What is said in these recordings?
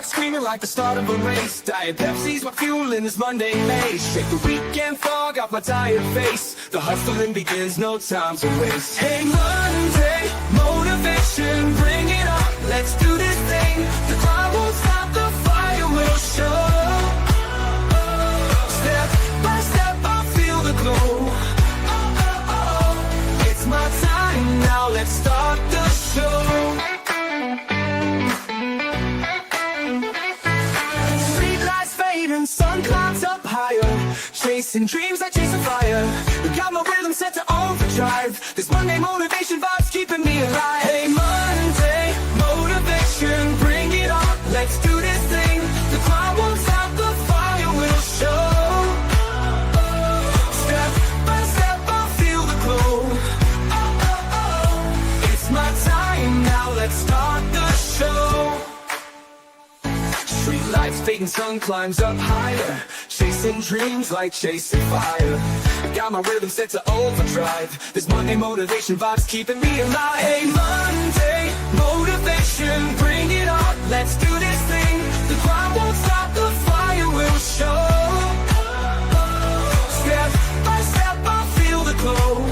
Screaming like the start of a race. Diet Pepsi's my fuel in this Monday maze. Shake the weekend fog off my tired face. The hustling begins, no time to waste. Hey Monday, motivation, bring it on. Let's do this thing. The cloud won't stop, the fire will show. Step by step, I'll feel the glow. It's my time now, let's start the show. And sun clouds up higher, chasing dreams like chasing fire. Got my rhythm set to overdrive. This Monday motivation vibe's keeping me alive. Hey Monday, motivation, bring it on. Let's do this thing. The cloud won't stop, the fire will show. Step by step, I'll feel the glow. It's my time now, let's start the show. Street lights fading, sun climbs up higher, chasing dreams like chasing fire. Got my rhythm set to overdrive. This Monday motivation vibe's keeping me alive. Hey Monday, motivation, bring it on. Let's do this thing. The crowd won't stop, the fire will show. Step by step, I'll feel the glow.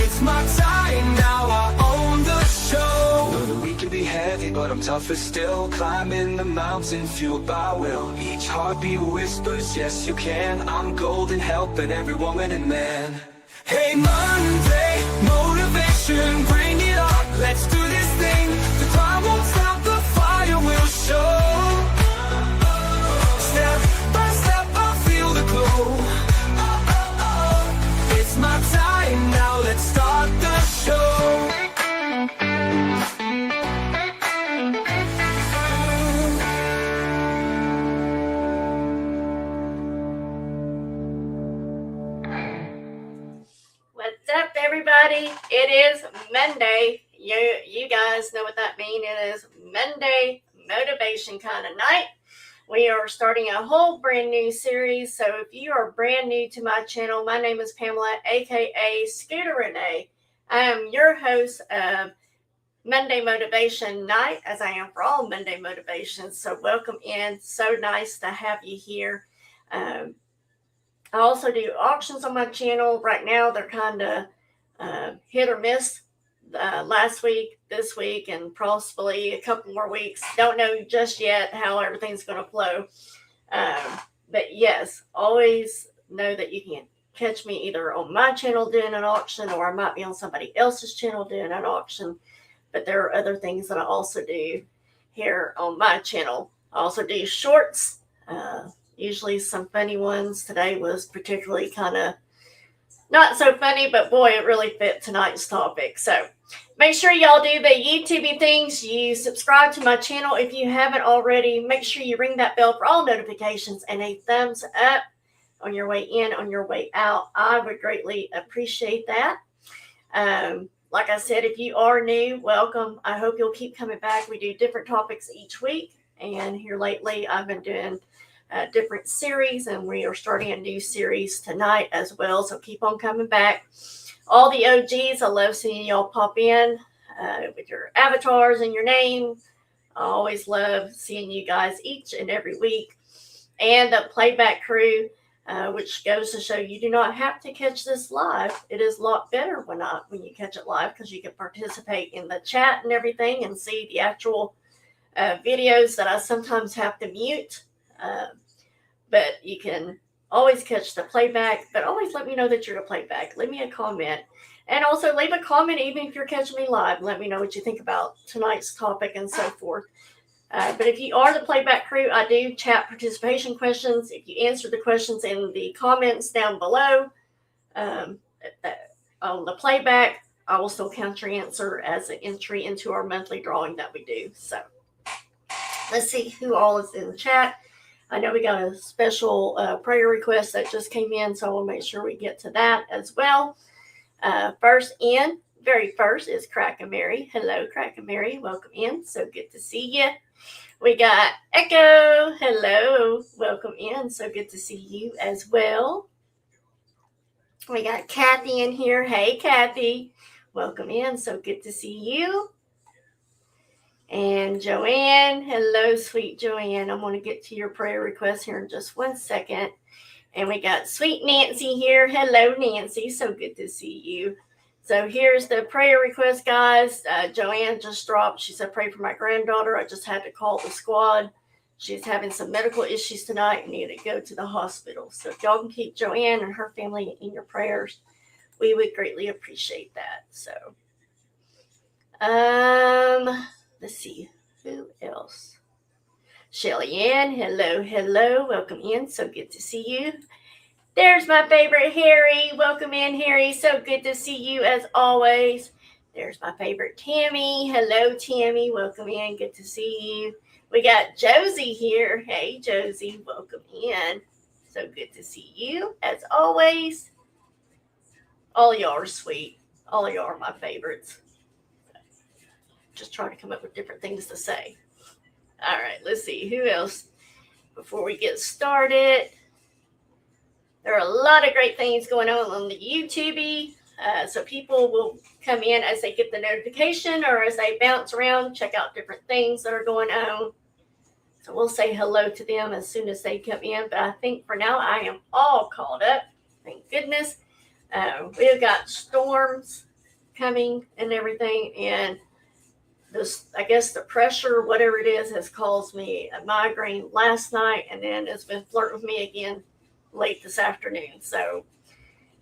It's my time now, I own the show. Know that we can be heavy, but I'm tougher still. Climbing the mountain, fueled by will. Each heartbeat whispers, yes you can. I'm golden, helping every woman and man. Hey Monday, motivation, bring it on. Let's do this thing. The cloud won't stop, the fire will show. Step by step, I'll feel the glow. It's my time now, let's start the show. What's up, everybody? It is Monday. You guys know what that means. It is Monday motivation kind of night. We are starting a whole brand new series. So if you are brand new to my channel, my name is Pamela, aka Scooterrenee. I am your host of Monday Motivation Night, as I am for all Monday motivations. So welcome in. So nice to have you here. I also do auctions on my channel. Right now, they're kind of hit or miss. Last week, this week, and possibly a couple more weeks. Don't know just yet how everything's going to flow. But yes, always know that you can catch me either on my channel doing an auction, or I might be on somebody else's channel doing an auction. But there are other things that I also do here on my channel. I also do shorts, usually some funny ones. Today was particularly kind of not so funny, but boy, it really fit tonight's topic. So make sure y'all do the YouTube things. You subscribe to my channel if you haven't already. Make sure you ring that bell for all notifications and a thumbs up on your way in, on your way out. I would greatly appreciate that. Like I said, if you are new, welcome. I hope you'll keep coming back. We do different topics each week. And here lately, I've been doing different series, and we are starting a new series tonight as well, so keep on coming back. All the OGs, I love seeing y'all pop in with your avatars and your name. I always love seeing you guys each and every week. And the playback crew, which goes to show you do not have to catch this live. It is a lot better when you catch it live, because you can participate in the chat and everything and see the actual videos that I sometimes have to mute. But you can always catch the playback, but always let me know that you're the playback. Leave me a comment, and also leave a comment even if you're catching me live. Let me know what you think about tonight's topic and so forth. But if you are the playback crew, I do chat participation questions. If you answer the questions in the comments down below on the playback, I will still count your answer as an entry into our monthly drawing that we do. So let's see who all is in the chat. I know we got a special prayer request that just came in, so we'll make sure we get to that as well. Very first is Crack and Mary. Hello, Crack and Mary. Welcome in. So good to see you. We got Echo. Hello. Welcome in. So good to see you as well. We got Kathy in here. Hey, Kathy. Welcome in. So good to see you. And Joanne. Hello, sweet Joanne. I'm going to get to your prayer request here in just 1 second. And we got sweet Nancy here. Hello, Nancy. So good to see you. So here's the prayer request, guys. Joanne just dropped. She said, pray for my granddaughter. I just had to call the squad. She's having some medical issues tonight and needed to go to the hospital. So if y'all can keep Joanne and her family in your prayers, we would greatly appreciate that. So, let's see. Who else? Shelly Ann. Hello, hello. Welcome in. So good to see you. There's my favorite Harry. Welcome in, Harry. So good to see you as always. There's my favorite Tammy. Hello, Tammy. Welcome in. Good to see you. We got Josie here. Hey, Josie. Welcome in. So good to see you as always. All of y'all are sweet. All of y'all are my favorites. Just trying to come up with different things to say. All right, let's see. Who else? Before we get started, there are a lot of great things going on the YouTube. So people will come in as they get the notification or as they bounce around, check out different things that are going on. So we'll say hello to them as soon as they come in. But I think for now, I am all caught up. Thank goodness. We've got storms coming and everything. And this, I guess the pressure, whatever it is, has caused me a migraine last night. And then it's been flirting with me again late this afternoon. So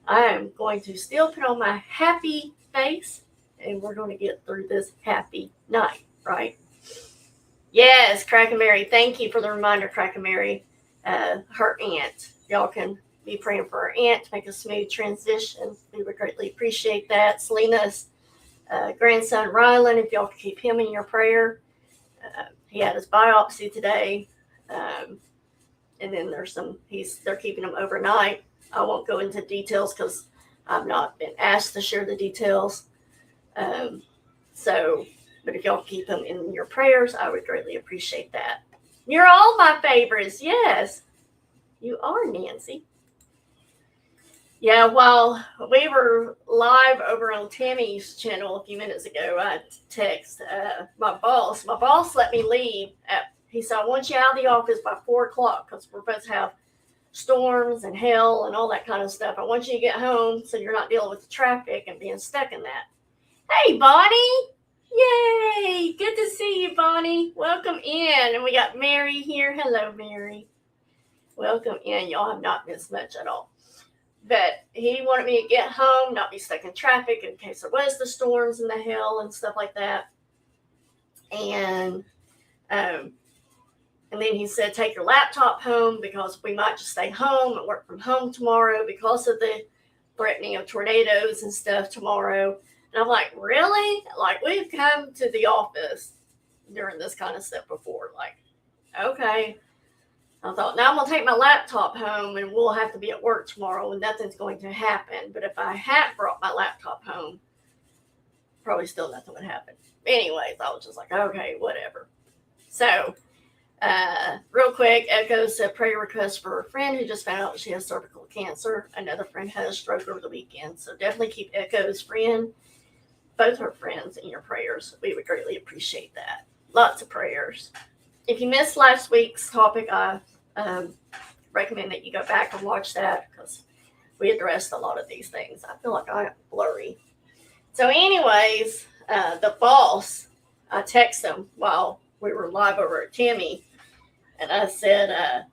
I am going to still put on my happy face and we're going to get through this happy night, right? Yes, Crack-a-Mary. Thank you for the reminder, Crack-a-Mary. Her aunt. Y'all can be praying for her aunt to make a smooth transition. We would greatly appreciate that. Selena's grandson, Rylan, if y'all could keep him in your prayer. He had his biopsy today. And then there's they're keeping him overnight. I won't go into details because I've not been asked to share the details. But if y'all keep him in your prayers, I would greatly appreciate that. You're all my favorites. Yes, you are, Nancy. Yeah, while we were live over on Tammy's channel a few minutes ago, I text my boss. My boss let me leave he said, I want you out of the office by 4 o'clock because we're supposed to have storms and hail and all that kind of stuff. I want you to get home so you're not dealing with the traffic and being stuck in that. Hey, Bonnie. Yay. Good to see you, Bonnie. Welcome in. And we got Mary here. Hello, Mary. Welcome in. Y'all have not missed much at all. But he wanted me to get home, not be stuck in traffic in case there was the storms and the hail and stuff like that. And then he said, take your laptop home because we might just stay home and work from home tomorrow because of the threatening of tornadoes and stuff tomorrow. And I'm like, really? Like, we've come to the office during this kind of stuff before. Like, okay. I thought, now I'm going to take my laptop home and we'll have to be at work tomorrow and nothing's going to happen. But if I had brought my laptop home, probably still nothing would happen. Anyways, I was just like, okay, whatever. So, real quick, Echo said prayer request for a friend who just found out she has cervical cancer. Another friend had a stroke over the weekend. So definitely keep Echo's friend, both her friends, in your prayers. We would greatly appreciate that. Lots of prayers. If you missed last week's topic, I recommend that you go back and watch that because we addressed a lot of these things. I feel like I am blurry. So anyways, the boss, I texted him while we were live over at Timmy. And I said,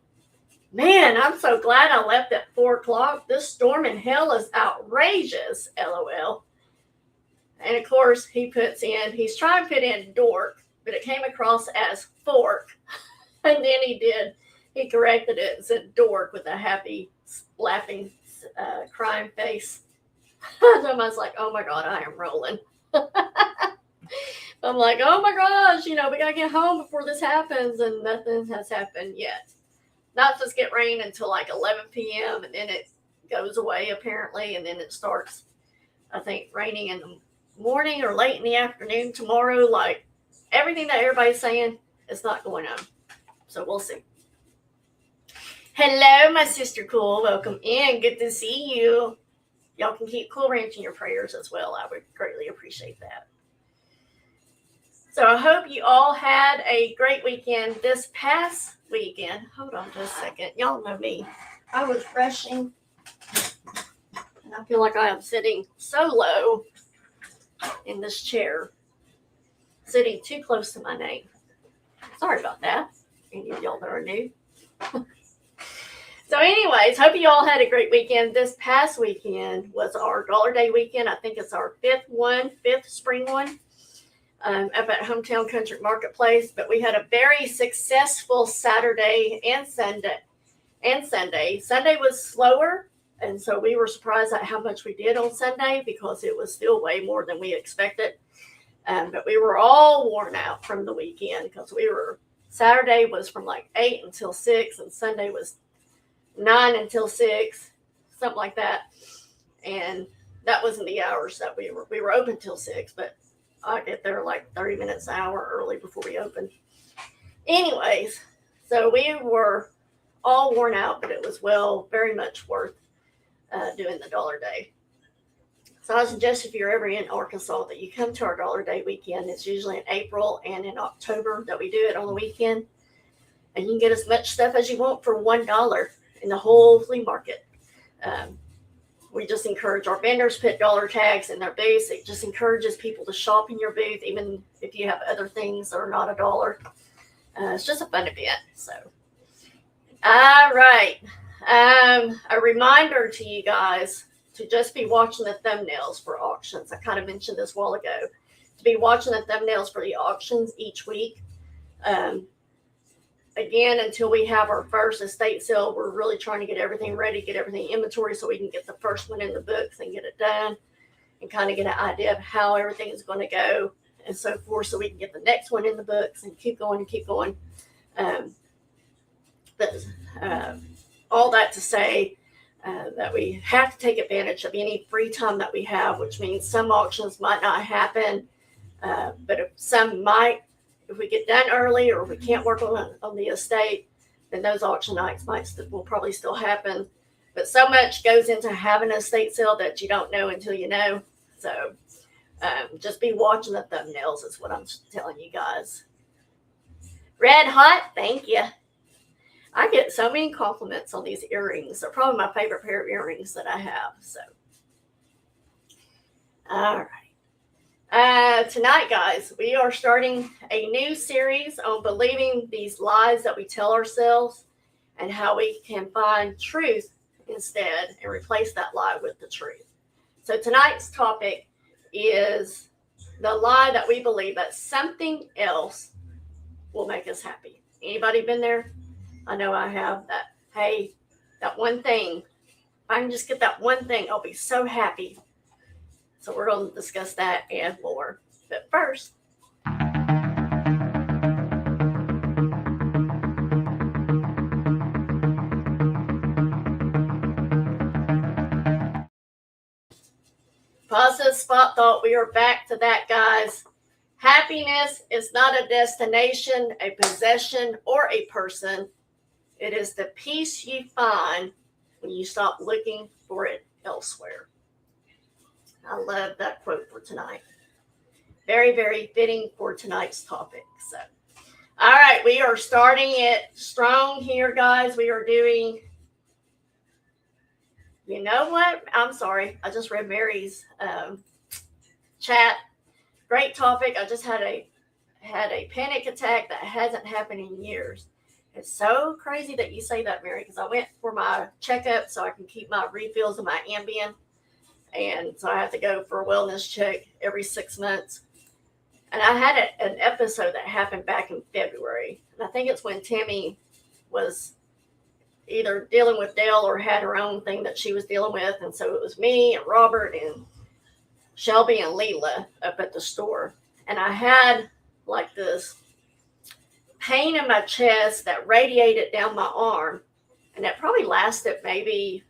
man, I'm so glad I left at 4 o'clock. This storm in hell is outrageous, LOL. And of course, he puts in, he's trying to put in dork, but it came across as fork. And then he corrected it and said dork with a happy, laughing, crying face. And I was like, oh my God, I am rolling. I'm like, oh my gosh, we got to get home before this happens. And nothing has happened yet. Not just get rain until like 11 p.m. And then it goes away apparently. And then it starts, I think, raining in the morning or late in the afternoon tomorrow. Like everything that everybody's saying, it's not going on. So we'll see. Hello, my sister Cool. Welcome in. Good to see you. Y'all can keep Cool Ranch in your prayers as well. I would greatly appreciate that. So I hope you all had a great weekend this past weekend. Hold on just a second. Y'all know me. I was rushing, and I feel like I am sitting so low in this chair, sitting too close to my name. Sorry about that, any of y'all that are new. So anyways, hope you all had a great weekend. This past weekend was our Dollar Day weekend. I think it's our fifth spring one up at Hometown Country Marketplace. But we had a very successful Saturday and Sunday. Sunday was slower, and so we were surprised at how much we did on Sunday because it was still way more than we expected. But we were all worn out from the weekend because Saturday was from like 8 until 6, and Sunday was 9 until 6, something like that. And that wasn't the hours that we were open till 6, but I get there like 30 minutes an hour early before we opened. Anyways, so we were all worn out, but it was very much worth doing the Dollar Day. So I suggest if you're ever in Arkansas that you come to our Dollar Day weekend. It's usually in April and in October that we do it on the weekend. And you can get as much stuff as you want for $1 in the whole flea market. We just encourage our vendors to put dollar tags in their booths. It just encourages people to shop in your booth, even if you have other things that are not $1. It's just a fun event. So, all right. A reminder to you guys to just be watching the thumbnails for auctions. I kind of mentioned this a while ago. To be watching the thumbnails for the auctions each week. Again, until we have our first estate sale, we're really trying to get everything ready, get everything inventory so we can get the first one in the books and get it done and kind of get an idea of how everything is going to go and so forth so we can get the next one in the books and keep going and keep going. All that to say that we have to take advantage of any free time that we have, which means some auctions might not happen, but if some might. If we get done early or if we can't work on the estate, then those auction nights will probably still happen. But so much goes into having an estate sale that you don't know until you know. So just be watching the thumbnails is what I'm telling you guys. Red Hot, thank you. I get so many compliments on these earrings. They're probably my favorite pair of earrings that I have. So, all right. Tonight, guys, we are starting a new series on believing these lies that we tell ourselves and how we can find truth instead and replace that lie with the truth. So tonight's topic is the lie that we believe that something else will make us happy. Anybody been there? I know I have that. Hey, that one thing. If I can just get that one thing, I'll be so happy. So we're going to discuss that and more. But first, positive spot thought. We are back to that, guys. Happiness is not a destination, a possession, or a person. It is the peace you find when you stop looking for it elsewhere. I love that quote for tonight. Very, very fitting for tonight's topic. So, all right, we are starting it strong here, guys. We are doing, you know what? I'm sorry. I just read Mary's chat. Great topic. I just had a panic attack that hasn't happened in years. It's so crazy that you say that, Mary, because I went for my checkup so I can keep my refills of my Ambien. And so I have to go for a wellness check every 6 months. And I had an episode that happened back in February. And I think it's when Tammy was either dealing with Dale or had her own thing that she was dealing with. And so it was me and Robert and Shelby and Leela up at the store. And I had like this pain in my chest that radiated down my arm. And that probably lasted maybe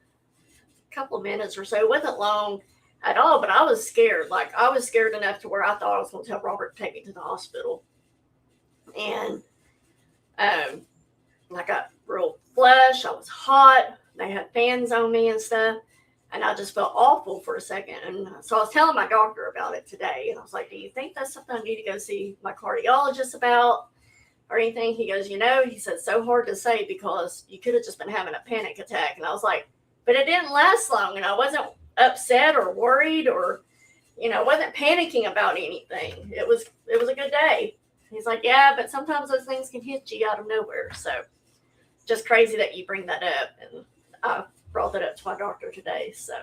couple of minutes or so. It wasn't long at all, but I was scared. Like I was scared enough to where I thought I was going to tell Robert to take me to the hospital. And I got real flush. I was hot. They had fans on me and stuff. And I just felt awful for a second. And so I was telling my doctor about it today. And I was like, do you think that's something I need to go see my cardiologist about or anything? He goes, he said, so hard to say because you could have just been having a panic attack. And I was like, but it didn't last long. And I wasn't upset or worried or, wasn't panicking about anything. It was a good day. He's like, yeah, but sometimes those things can hit you out of nowhere. So just crazy that you bring that up. And I brought that up to my doctor today. So,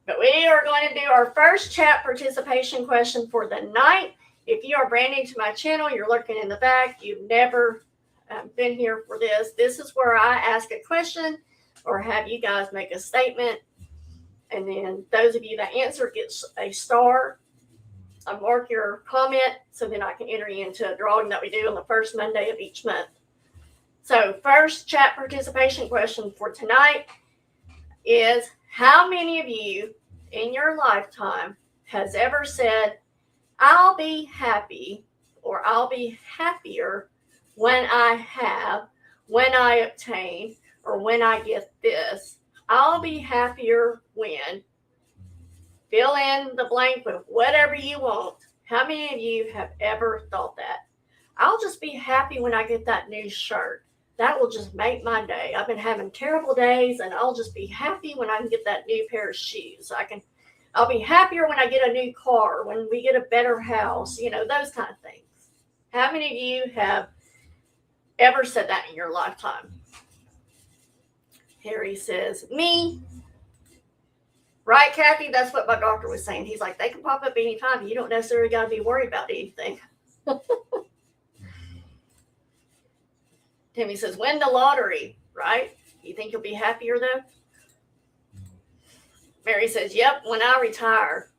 but we are going to do our first chat participation question for the night. If you are brand new to my channel, you're lurking in the back, you've never been here for this. This is where I ask a question or have you guys make a statement. And then those of you that answer gets a star. I mark your comment so then I can enter you into a drawing that we do on the first Monday of each month. So first chat participation question for tonight is, how many of you in your lifetime has ever said, I'll be happy or I'll be happier when I obtain, or when I get this? I'll be happier when, fill in the blank with whatever you want. How many of you have ever thought that? I'll just be happy when I get that new shirt. That will just make my day. I've been having terrible days, and I'll just be happy when I can get that new pair of shoes. I'll be happier when I get a new car, when we get a better house, those kind of things. How many of you have ever said that in your lifetime? Harry says, me. Right, Kathy? That's what my doctor was saying. He's like, they can pop up anytime. You don't necessarily got to be worried about anything. Timmy says, win the lottery, right? You think you'll be happier, though? Mary says, yep, when I retire.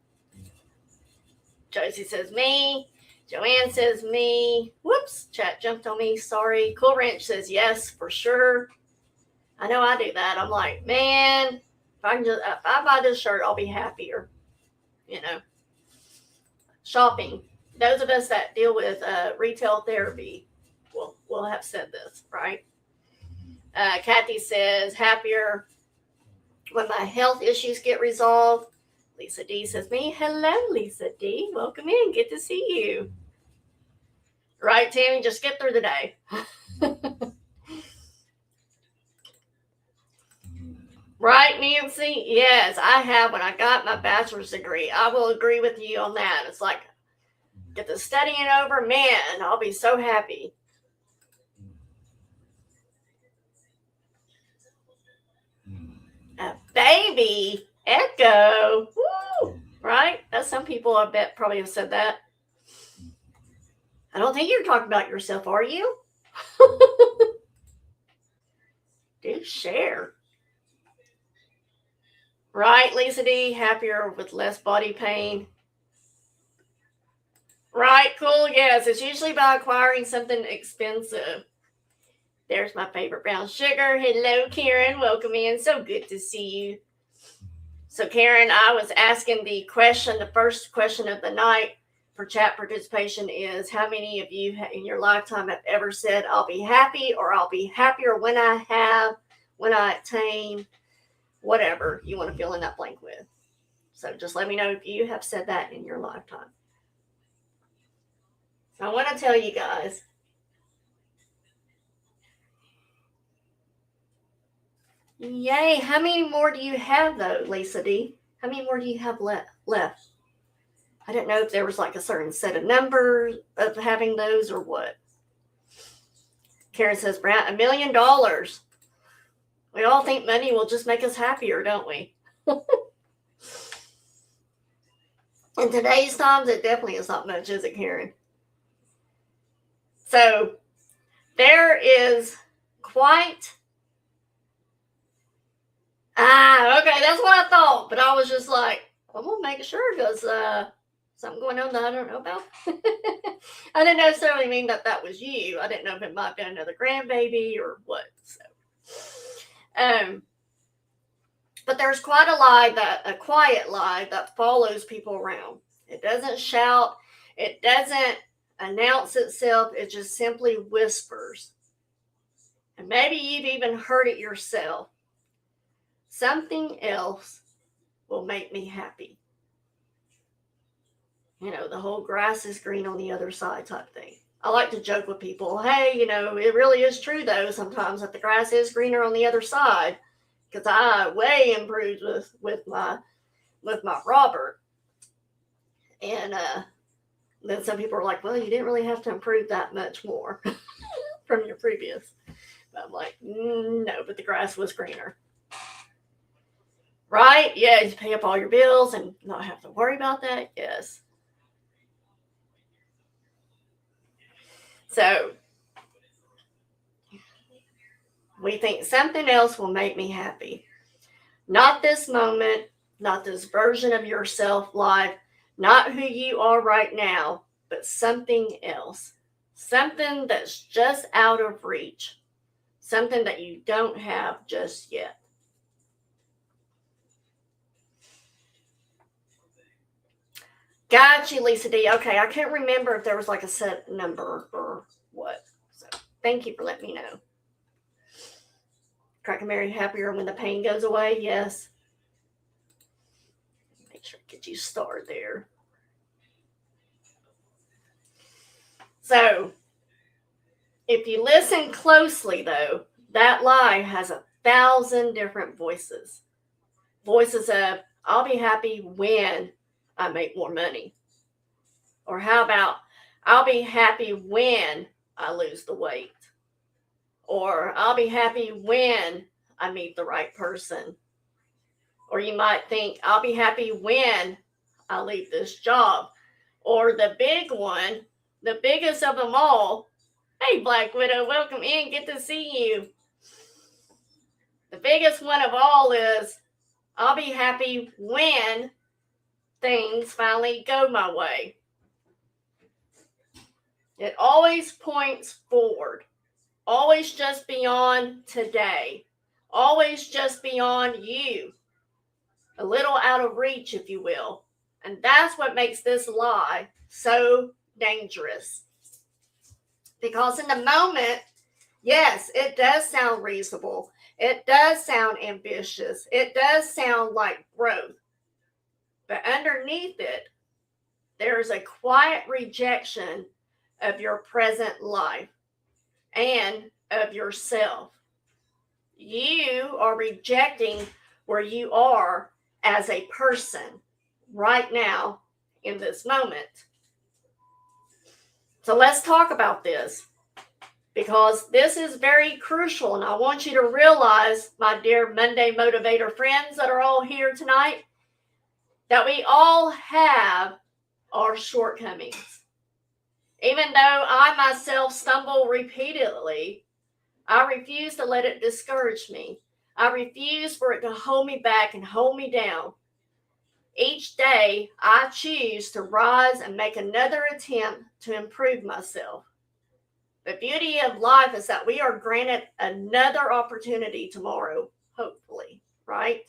Josie says, me. Joanne says, me. Whoops, chat jumped on me. Sorry. Cool Ranch says, yes, for sure. I know I do that. I'm like, man, if I buy this shirt, I'll be happier. Shopping. Those of us that deal with retail therapy will have said this, right? Kathy says, happier when my health issues get resolved. Lisa D says, me. Hello, Lisa D. Welcome in. Good to see you. Right, Tammy? Just get through the day. Right, Nancy? Yes, I have when I got my bachelor's degree. I will agree with you on that. It's like, get the studying over, man, I'll be so happy. A baby echo. Woo! Right? That's some people I bet probably have said that. I don't think you're talking about yourself, are you? Do share. Right, Lisa D, happier with less body pain. Right, cool, yes. It's usually by acquiring something expensive. There's my favorite brown sugar. Hello, Karen. Welcome in. So good to see you. So, Karen, I was asking the first question of the night for chat participation is, how many of you in your lifetime have ever said, I'll be happy, or I'll be happier when I attain, whatever you want to fill in that blank with. So just let me know if you have said that in your lifetime. I want to tell you guys, yay, how many more do you have though, Lisa D? How many more do you have left? I didn't know if there was like a certain set of numbers of having those or what. Karen says, Brad, $1 million. We all think money will just make us happier, don't we? In today's times, it definitely is not much, is it, Karen? So there is quite... okay, that's what I thought. But I was just like, I'm going to make sure because something going on that I don't know about. I didn't necessarily mean that was you. I didn't know if it might be another grandbaby or what. So, but there's quite a quiet lie that follows people around. It doesn't shout. It doesn't announce itself. It just simply whispers. and maybe you've even heard it yourself. Something else will make me happy. You know, the whole grass is green on the other side type thing. I like to joke with people, hey, you know, it really is true though sometimes that the grass is greener on the other side, because I way improved with my Robert. And then some people are like, well, you didn't really have to improve that much more from your previous. But I'm like, no, but the grass was greener. Right? Yeah, you pay up all your bills and not have to worry about that. Yes. So we think something else will make me happy. Not this moment, not this version of yourself life, not who you are right now, but something else. Something that's just out of reach. Something that you don't have just yet. Got you, Lisa D. Okay, I can't remember if there was like a set number or what. So thank you for letting me know. Crack and Mary, happier when the pain goes away? Yes. Make sure to get you started there. So if you listen closely, though, that lie has 1,000 different voices. Voices of, I'll be happy when I make more money. Or how about, I'll be happy when I lose the weight. Or I'll be happy when I meet the right person. Or you might think, I'll be happy when I leave this job. Or the big one, the biggest of them all, hey, Black Widow, welcome in, good to see you. The biggest one of all is, I'll be happy when things finally go my way. It always points forward, always just beyond today, always just beyond you, a little out of reach, if you will. And that's what makes this lie so dangerous. Because in the moment, yes, it does sound reasonable. It does sound ambitious. It does sound like growth. But underneath it, there's a quiet rejection of your present life and of yourself. You are rejecting where you are as a person right now in this moment. So let's talk about this, because this is very crucial, and I want you to realize, my dear Monday Motivator friends that are all here tonight, that we all have our shortcomings. Even though I myself stumble repeatedly, I refuse to let it discourage me. I refuse for it to hold me back and hold me down. Each day, I choose to rise and make another attempt to improve myself. The beauty of life is that we are granted another opportunity tomorrow, hopefully, right?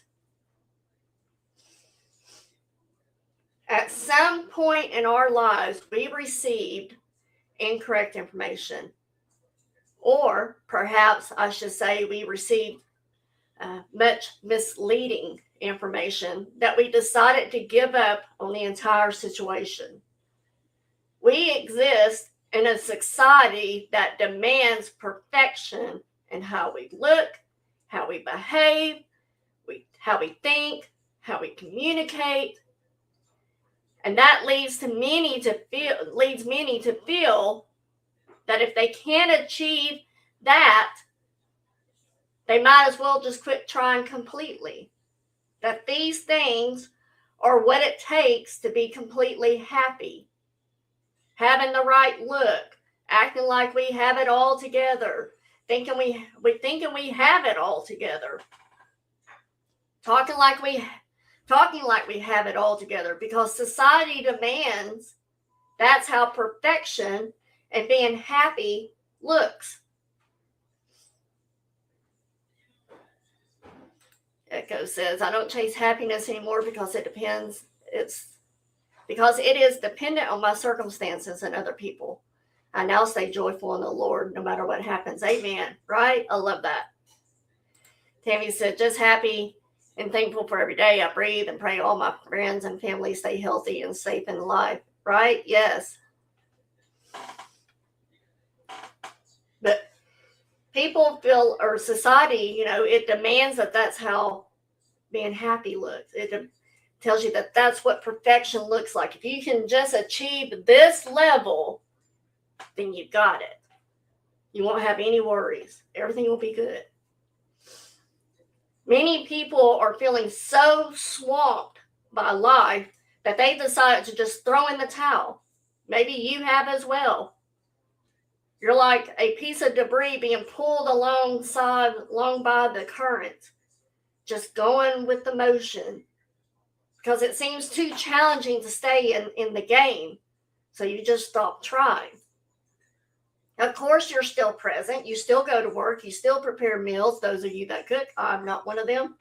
At some point in our lives, we received incorrect information. Or perhaps I should say we received much misleading information that we decided to give up on the entire situation. We exist in a society that demands perfection in how we look, how we behave, how we think, how we communicate. And that leads many to feel that if they can't achieve that, they might as well just quit trying completely. That these things are what it takes to be completely happy. Having the right look, acting like we have it all together, thinking we have it all together, talking like we have it all together, because society demands that's how perfection and being happy looks. Echo says, I don't chase happiness anymore because it is dependent on my circumstances and other people. I now stay joyful in the Lord no matter what happens. Amen. Right? I love that. Tammy said, just happy and thankful for every day I breathe and pray all my friends and family stay healthy and safe in life. Right? Yes. But people feel, or society, it demands that that's how being happy looks. It tells you that that's what perfection looks like. If you can just achieve this level, then you got it. You won't have any worries. Everything will be good. Many people are feeling so swamped by life that they decide to just throw in the towel. Maybe you have as well. You're like a piece of debris being pulled along by the current, just going with the motion because it seems too challenging to stay in the game. So you just stop trying. Of course, you're still present. You still go to work. You still prepare meals. Those of you that cook, I'm not one of them.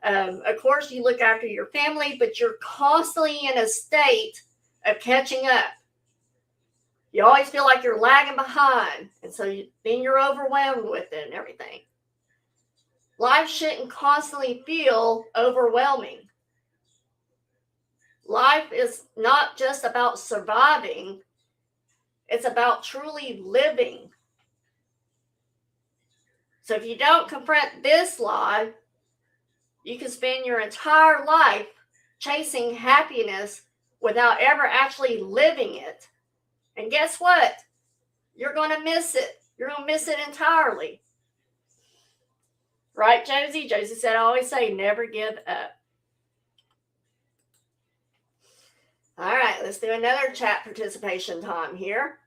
Of course, you look after your family, but you're constantly in a state of catching up. You always feel like you're lagging behind. And so then you're overwhelmed with it and everything. Life shouldn't constantly feel overwhelming. Life is not just about surviving. It's about truly living. So if you don't confront this lie, you can spend your entire life chasing happiness without ever actually living it. And guess what? You're going to miss it. You're going to miss it entirely. Right, Josie? Josie said, I always say, never give up. All right, let's do another chat participation time here.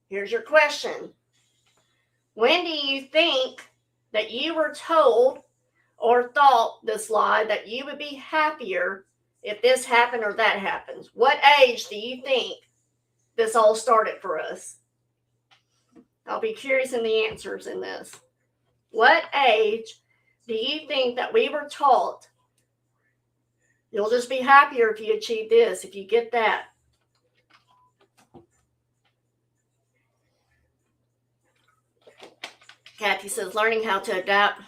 Here's your question. When do you think that you were told or thought this lie that you would be happier if this happened or that happens? What age do you think this all started for us? I'll be curious in the answers in this. What age do you think that we were taught you'll just be happier if you achieve this, if you get that? Kathy says, learning how to adapt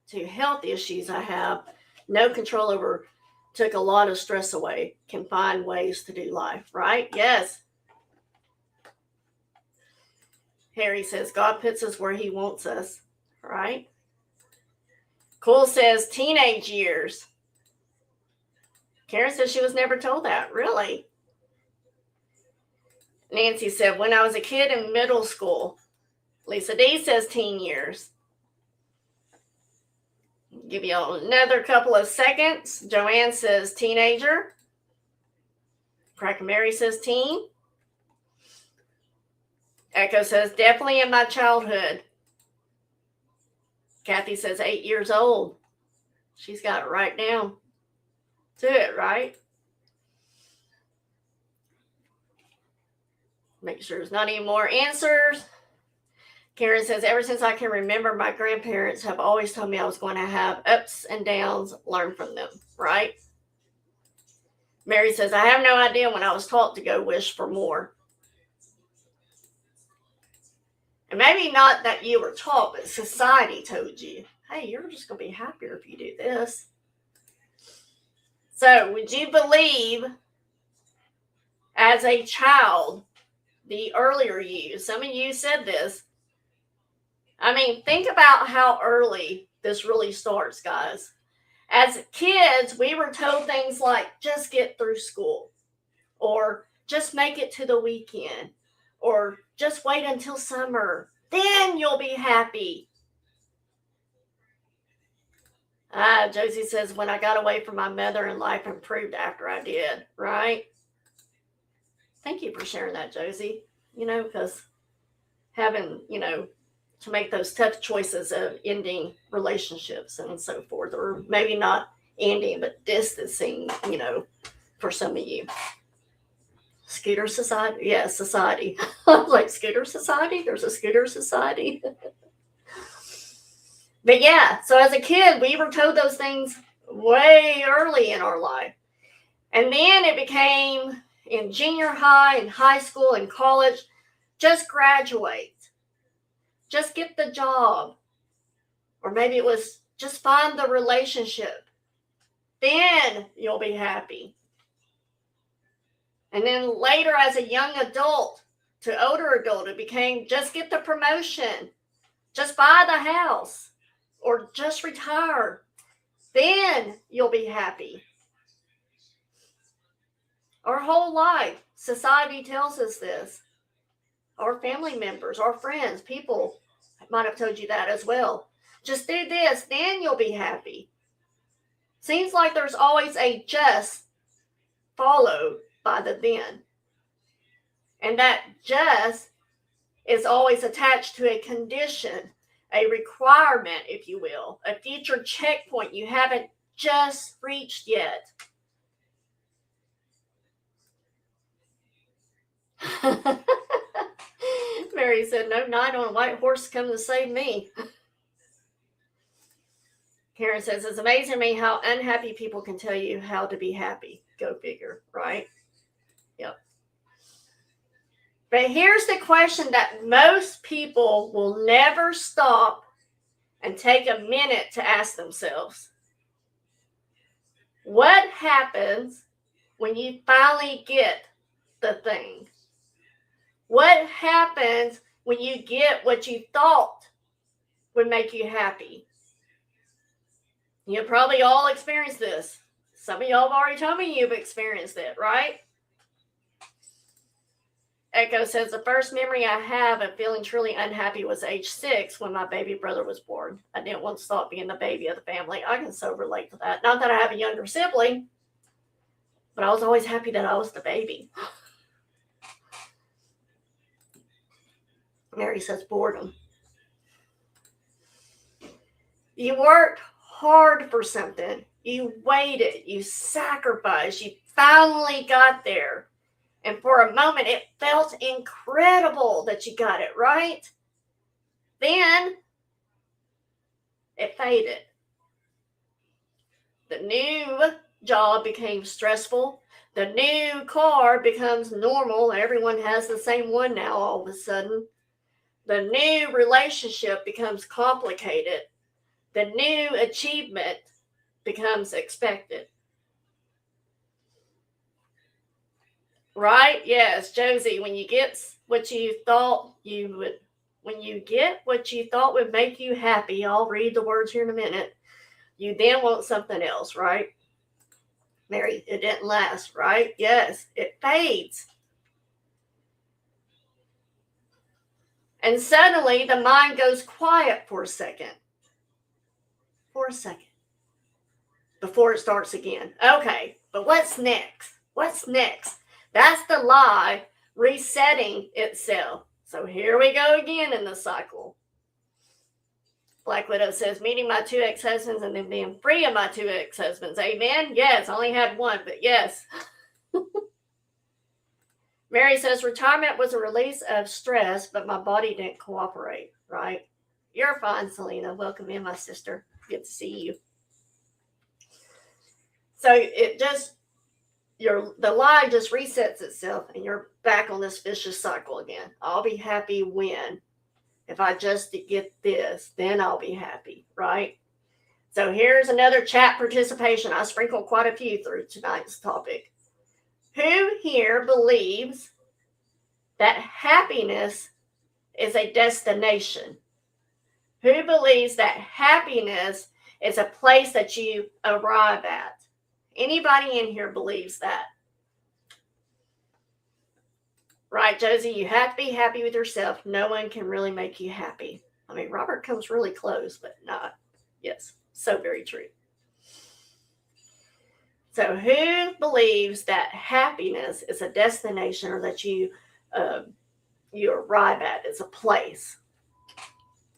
to health issues I have no control over took a lot of stress away. Can find ways to do life, right? Yes. Harry says, God puts us where he wants us, right? Cool says, teenage years. Karen says she was never told that. Really? Nancy said, when I was a kid in middle school. Lisa D says teen years. Give you another couple of seconds. Joanne says teenager. Cracker Mary says teen. Echo says definitely in my childhood. Kathy says 8 years old. She's got it right down to it, right? Make sure there's not any more answers. Karen says, ever since I can remember, my grandparents have always told me I was going to have ups and downs, learn from them, right? Mary says, I have no idea when I was taught to go wish for more. And maybe not that you were taught, but society told you, hey, you're just going to be happier if you do this. So would you believe as a child, the earlier you, some of you said this, I mean, think about how early this really starts, guys. As kids, we were told things like, just get through school, or just make it to the weekend, or just wait until summer, then you'll be happy. Josie says, when I got away from my mother and life improved after I did, right? Thank you for sharing that, Josie. Because having, to make those tough choices of ending relationships and so forth, or maybe not ending, but distancing, for some of you. Scooter Society? Yeah, society. I was like, Scooter Society? There's a Scooter Society? But yeah, so as a kid, we were told those things way early in our life. And then it became in junior high and high school and college, just graduate, just get the job, or maybe it was just find the relationship. Then you'll be happy. And then later, as a young adult to older adult, it became just get the promotion, just buy the house, or just retire. Then you'll be happy. Our whole life, society tells us this. Our family members, our friends, people might have told you that as well. Just do this, then you'll be happy. Seems like there's always a just followed by the then. And that just is always attached to a condition, a requirement, if you will, a future checkpoint you haven't just reached yet. Mary said, no knight on a white horse come to save me. Karen says, it's amazing to me how unhappy people can tell you how to be happy. Go figure, right? Yep. But here's the question that most people will never stop and take a minute to ask themselves. What happens when you finally get the thing? What happens when you get what you thought would make you happy? You probably all experienced this. Some of y'all have already told me you've experienced it, right? Echo says, the first memory I have of feeling truly unhappy was age 6 when my baby brother was born. I didn't want to stop being the baby of the family. I can so relate to that. Not that I have a younger sibling, but I was always happy that I was the baby. Mary says, boredom. You worked hard for something. You waited. You sacrificed. You finally got there. And for a moment, it felt incredible that you got it, right? Then it faded. The new job became stressful. The new car becomes normal. Everyone has the same one now all of a sudden. The new relationship becomes complicated. The new achievement becomes expected. Right? Yes, Josie, when you get what you thought would make you happy, I'll read the words here in a minute, you then want something else, right? Mary, it didn't last, right? Yes, it fades. And suddenly the mind goes quiet for a second. Before it starts again. Okay, but what's next? What's next? That's the lie resetting itself. So here we go again in the cycle. Black Widow says, meeting my 2 ex-husbands and then being free of my 2 ex-husbands. Amen? Yes, I only had one, but yes. Mary says, retirement was a release of stress, but my body didn't cooperate, right? You're fine, Selena. Welcome in, my sister. Good to see you. So it just, the lie just resets itself and you're back on this vicious cycle again. I'll be happy when, if I just get this, then I'll be happy, right? So here's another chat participation. I sprinkled quite a few through tonight's topic. Who here believes that happiness is a destination? Who believes that happiness is a place that you arrive at? Anybody in here believes that? Right, Josie, you have to be happy with yourself. No one can really make you happy. I mean, Robert comes really close, but not. Yes, so very true. So who believes that happiness is a destination or that you arrive at as a place?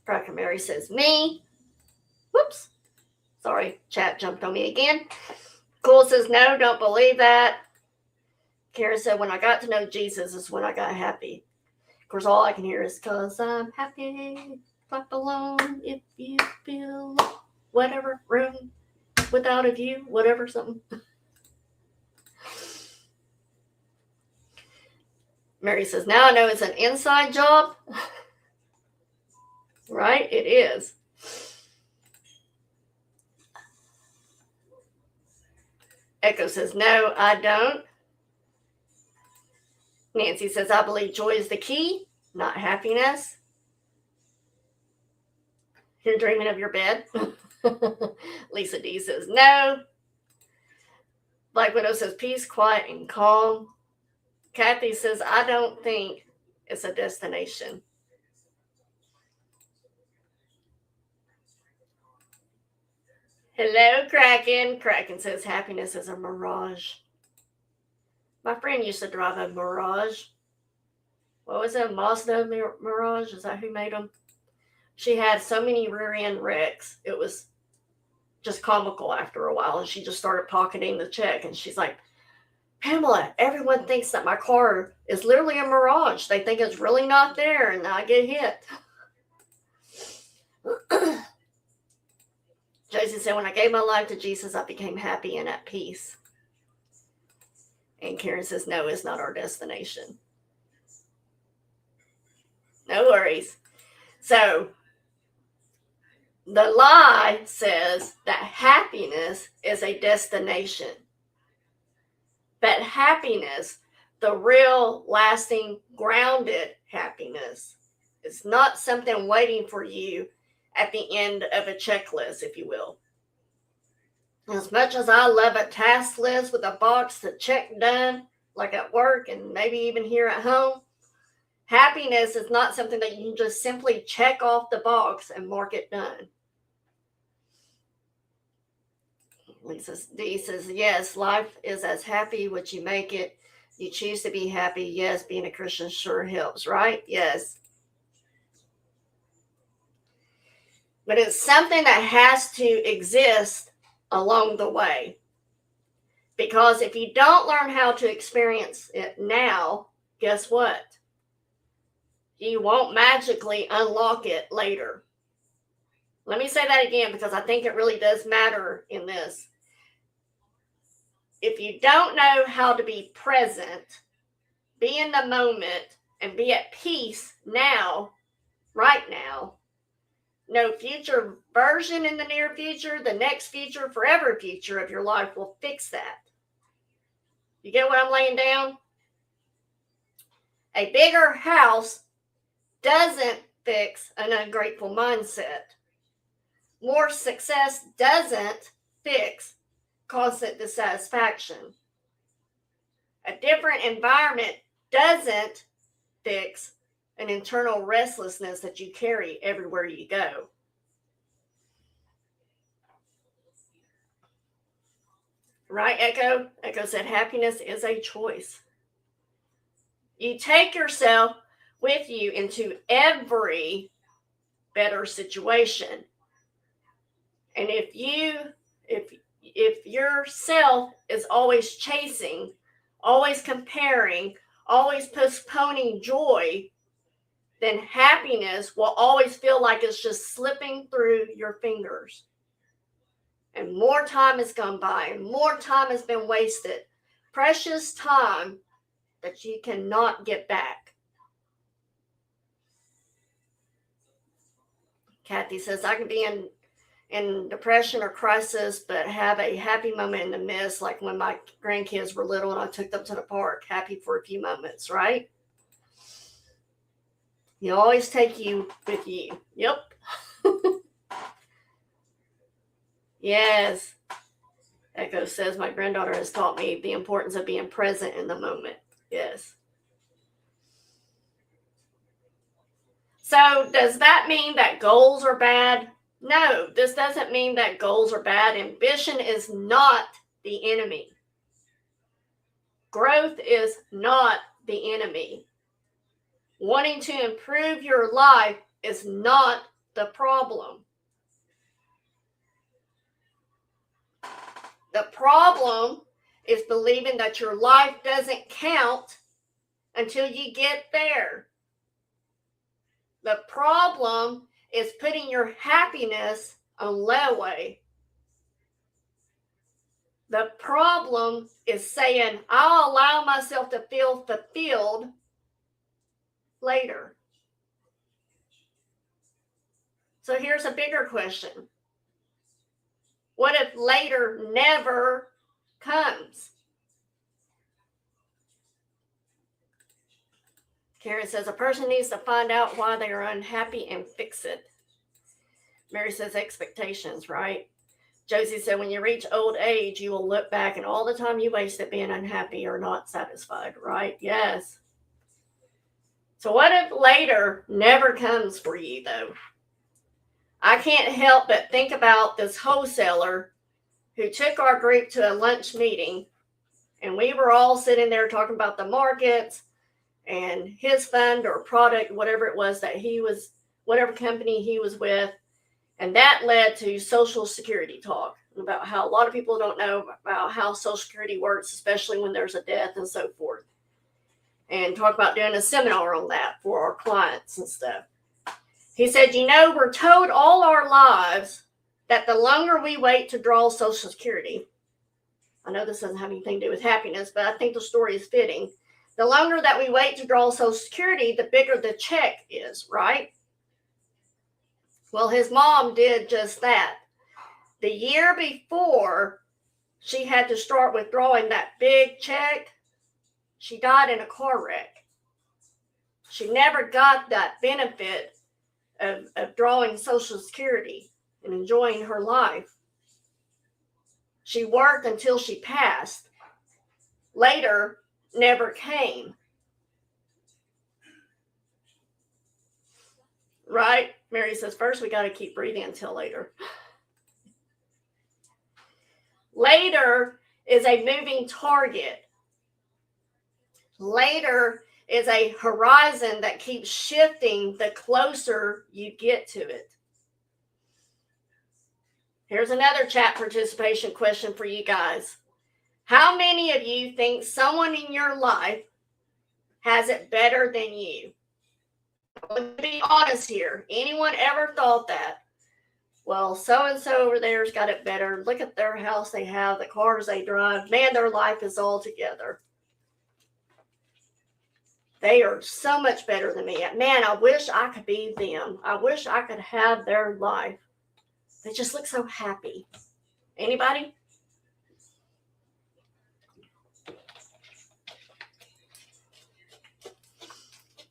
Cracker Mary says, me. Whoops. Sorry, chat jumped on me again. Cool says, no, don't believe that. Karen said, when I got to know Jesus is when I got happy. Of course, all I can hear is, because I'm happy, clap along if you feel whatever, room without a view, whatever, something. Mary says, now I know it's an inside job. Right? It is. Echo says, no, I don't. Nancy says, I believe joy is the key, not happiness. You're dreaming of your bed. Lisa D says, no. Black Widow says, peace, quiet, and calm. Kathy says, I don't think it's a destination. Hello, Kraken. Kraken says, happiness is a mirage. My friend used to drive a Mirage. What was it? Mazda Mirage? Is that who made them? She had so many rear end wrecks. It was just comical after a while. And she just started pocketing the check. And she's like, Pamela, everyone thinks that my car is literally a Mirage. They think it's really not there. And I get hit. Josie said, when I gave my life to Jesus, I became happy and at peace. And Karen says, no, it's not our destination. No worries. So the lie says that happiness is a destination. But happiness, the real, lasting, grounded happiness, is not something waiting for you at the end of a checklist, if you will. As much as I love a task list with a box to check done, like at work and maybe even here at home, happiness is not something that you can just simply check off the box and mark it done. Lisa D says, yes, life is as happy what you make it. You choose to be happy. Yes, being a Christian sure helps, right? Yes. But it's something that has to exist along the way. Because if you don't learn how to experience it now, guess what? You won't magically unlock it later. Let me say that again because I think it really does matter in this. If you don't know how to be present, be in the moment, and be at peace now, right now, no future version in the near future, the next future, forever future of your life will fix that. You get what I'm laying down? A bigger house doesn't fix an ungrateful mindset. More success doesn't fix constant dissatisfaction. A different environment doesn't fix an internal restlessness that you carry everywhere you go. Right, Echo? Echo said happiness is a choice. You take yourself with you into every better situation. And if yourself is always chasing, always comparing, always postponing joy, then happiness will always feel like it's just slipping through your fingers. And more time has gone by, and more time has been wasted. Precious time that you cannot get back. Kathy says, I can be in depression or crisis, but have a happy moment in the midst, like when my grandkids were little and I took them to the park, happy for a few moments, right? You always take you with you. Yep. Yes. Echo says, my granddaughter has taught me the importance of being present in the moment. Yes. So does that mean that goals are bad? No, this doesn't mean that goals are bad. Ambition is not the enemy. Growth is not the enemy. Wanting to improve your life is not the problem. The problem is believing that your life doesn't count until you get there. The problem is putting your happiness on layaway. The problem is saying, I'll allow myself to feel fulfilled later? So here's a bigger question. What if later never comes? Karen says a person needs to find out why they are unhappy and fix it. Mary says expectations, right? Josie said when you reach old age, you will look back and all the time you wasted being unhappy or not satisfied, right? Yes. So what if later never comes for you, though? I can't help but think about this wholesaler who took our group to a lunch meeting, and we were all sitting there talking about the markets and his fund or product, whatever it was that he was, whatever company he was with. And that led to Social Security talk about how a lot of people don't know about how Social Security works, especially when there's a death and so forth. And talk about doing a seminar on that for our clients and stuff. He said, we're told all our lives that the longer we wait to draw Social Security, I know this doesn't have anything to do with happiness, but I think the story is fitting. The longer that we wait to draw Social Security, the bigger the check is, right? Well, his mom did just that. The year before she had to start withdrawing that big check, she died in a car wreck. She never got that benefit of drawing Social Security and enjoying her life. She worked until she passed. Later, never came. Right? Mary says, first we got to keep breathing until later. Later is a moving target. Later is a horizon that keeps shifting the closer you get to it. Here's another chat participation question for you guys. How many of you think someone in your life has it better than you? Let's be honest here. Anyone ever thought that? Well, so-and-so over there's got it better. Look at their house they have, the cars they drive. Man, their life is all together. They are so much better than me. Man, I wish I could be them. I wish I could have their life. They just look so happy. Anybody?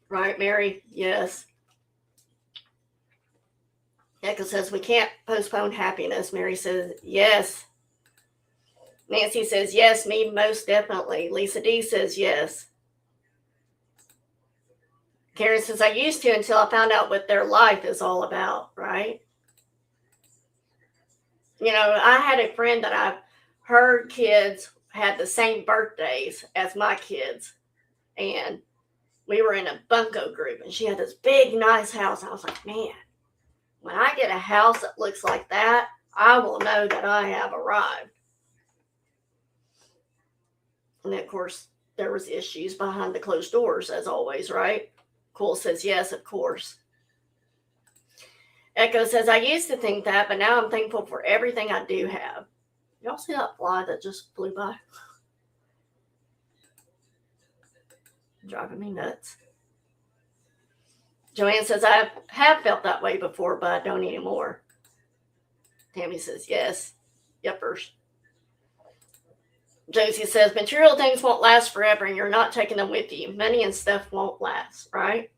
Right, Mary? Yes. Echo says, we can't postpone happiness. Mary says, yes. Nancy says, yes, me most definitely. Lisa D says, yes. Karen says, I used to until I found out what their life is all about, right? I had a friend that I heard kids had the same birthdays as my kids. And we were in a bunco group, and she had this big, nice house. I was like, man, when I get a house that looks like that, I will know that I have arrived. And then, of course, there was issues behind the closed doors, as always, right? Cool says, yes, of course. Echo says, I used to think that, but now I'm thankful for everything I do have. Y'all see that fly that just flew by? Driving me nuts. Joanne says, I have felt that way before, but I don't anymore. Tammy says, yes. Yuppers. Josie says, material things won't last forever, and you're not taking them with you. Money and stuff won't last, right?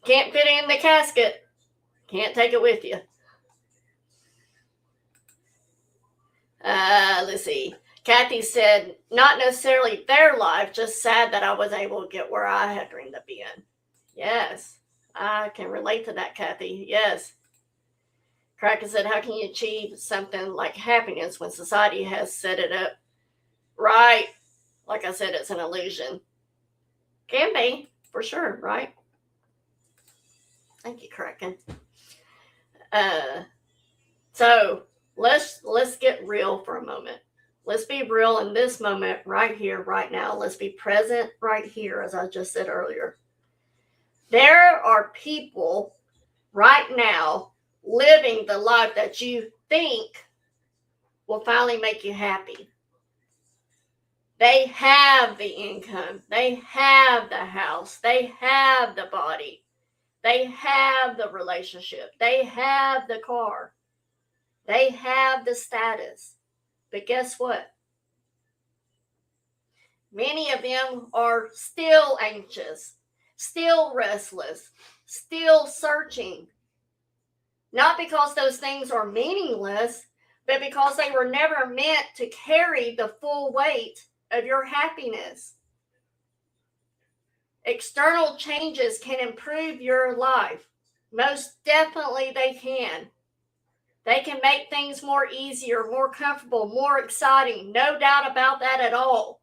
Can't fit it in the casket. Can't take it with you. Let's see. Kathy said, not necessarily their life, just sad that I wasn't able to get where I had dreamed of being. Yes, I can relate to that, Kathy. Yes. Cracker said, how can you achieve something like happiness when society has set it up? Right. Like I said, it's an illusion. Can be, for sure, right? Thank you, Kraken. So let's get real for a moment. Let's be real in this moment right here, right now. Let's be present right here, as I just said earlier. There are people right now living the life that you think will finally make you happy. They have the income. They have the house. They have the body. They have the relationship. They have the car. They have the status. But guess what? Many of them are still anxious, still restless, still searching. Not because those things are meaningless, but because they were never meant to carry the full weight of your happiness. External changes can improve your life. Most definitely they can. They can make things more easier, more comfortable, more exciting. No doubt about that at all.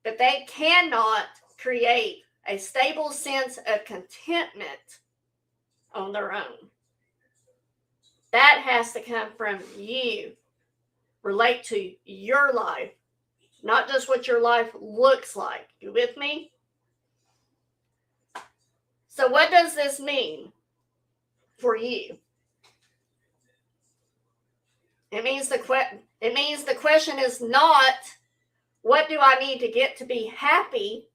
But they cannot create a stable sense of contentment on their own. That has to come from you. Relate to your life, not just what your life looks like. You with me? So what does this mean for you? It means the question is not, what do I need to get to be happy?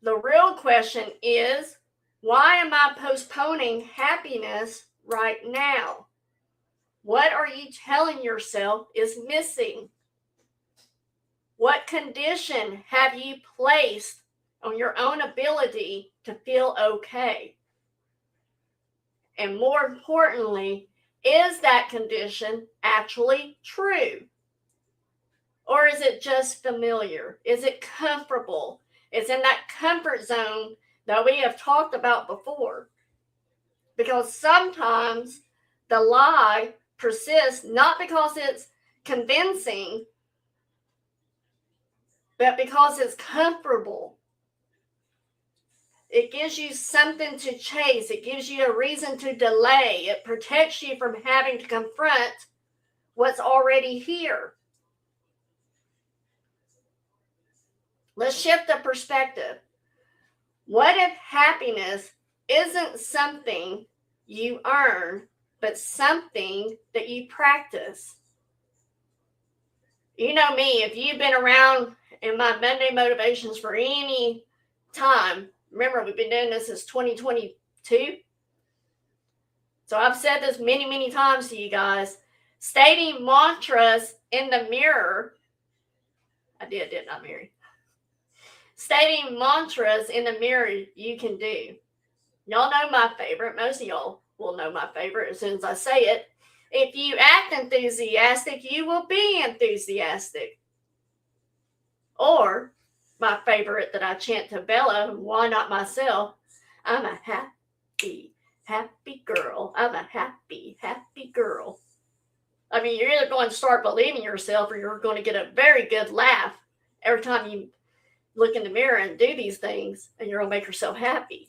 The real question is, why am I postponing happiness right now? What are you telling yourself is missing? What condition have you placed on your own ability to feel okay? And more importantly, is that condition actually true? Or is it just familiar? Is it comfortable? It's in that comfort zone that we have talked about before. Because sometimes the lie persists not because it's convincing, but because it's comfortable. It gives you something to chase. It gives you a reason to delay. It protects you from having to confront what's already here. Let's shift the perspective. What if happiness isn't something you earn, but something that you practice? You know me, if you've been around in my Monday motivations for any time, remember we've been doing this since 2022. So I've said this many, many times to you guys. Stating mantras in the mirror. I didn't I, Mary? Stating mantras in the mirror you can do. Y'all know my favorite. Most of y'all will know my favorite as soon as I say it. If you act enthusiastic, you will be enthusiastic. Or my favorite that I chant to Bella, why not myself? I'm a happy girl. I'm a happy girl. I mean, you're either going to start believing yourself or you're going to get a very good laugh every time you look in the mirror and do these things, and you're going to make yourself happy.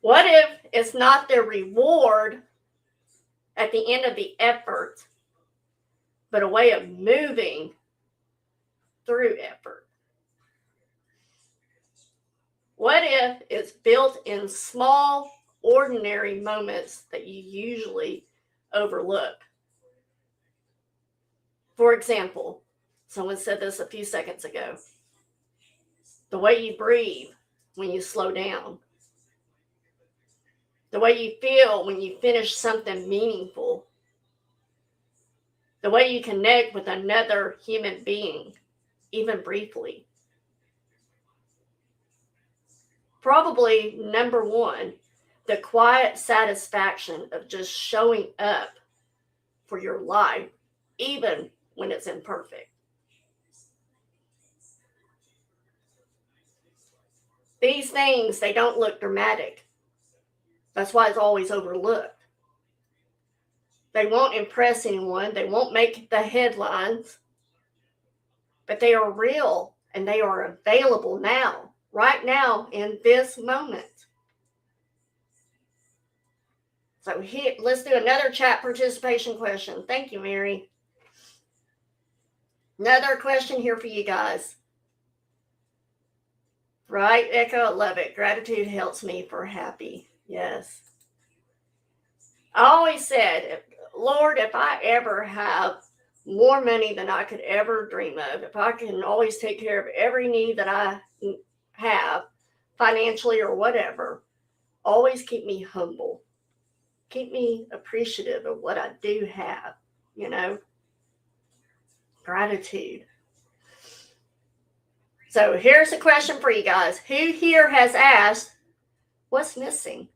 What if it's not the reward at the end of the effort, but a way of moving through effort? What if it's built in small, ordinary moments that you usually overlook? For example, someone said this a few seconds ago. The way you breathe when you slow down. The way you feel when you finish something meaningful. The way you connect with another human being, even briefly. Probably number one, the quiet satisfaction of just showing up for your life, even when it's imperfect. These things, they don't look dramatic. That's why it's always overlooked. They won't impress anyone. They won't make the headlines. But they are real and they are available now, right now, in this moment. So here, let's do another chat participation question. Thank you, Mary. Another question here for you guys. Right, Echo, love it. Gratitude helps me for happy. Yes. I always said, Lord, if I ever have more money than I could ever dream of, if I can always take care of every need that I have, financially or whatever, always keep me humble. Keep me appreciative of what I do have, you know, gratitude. So here's a question for you guys. Who here has asked, what's missing?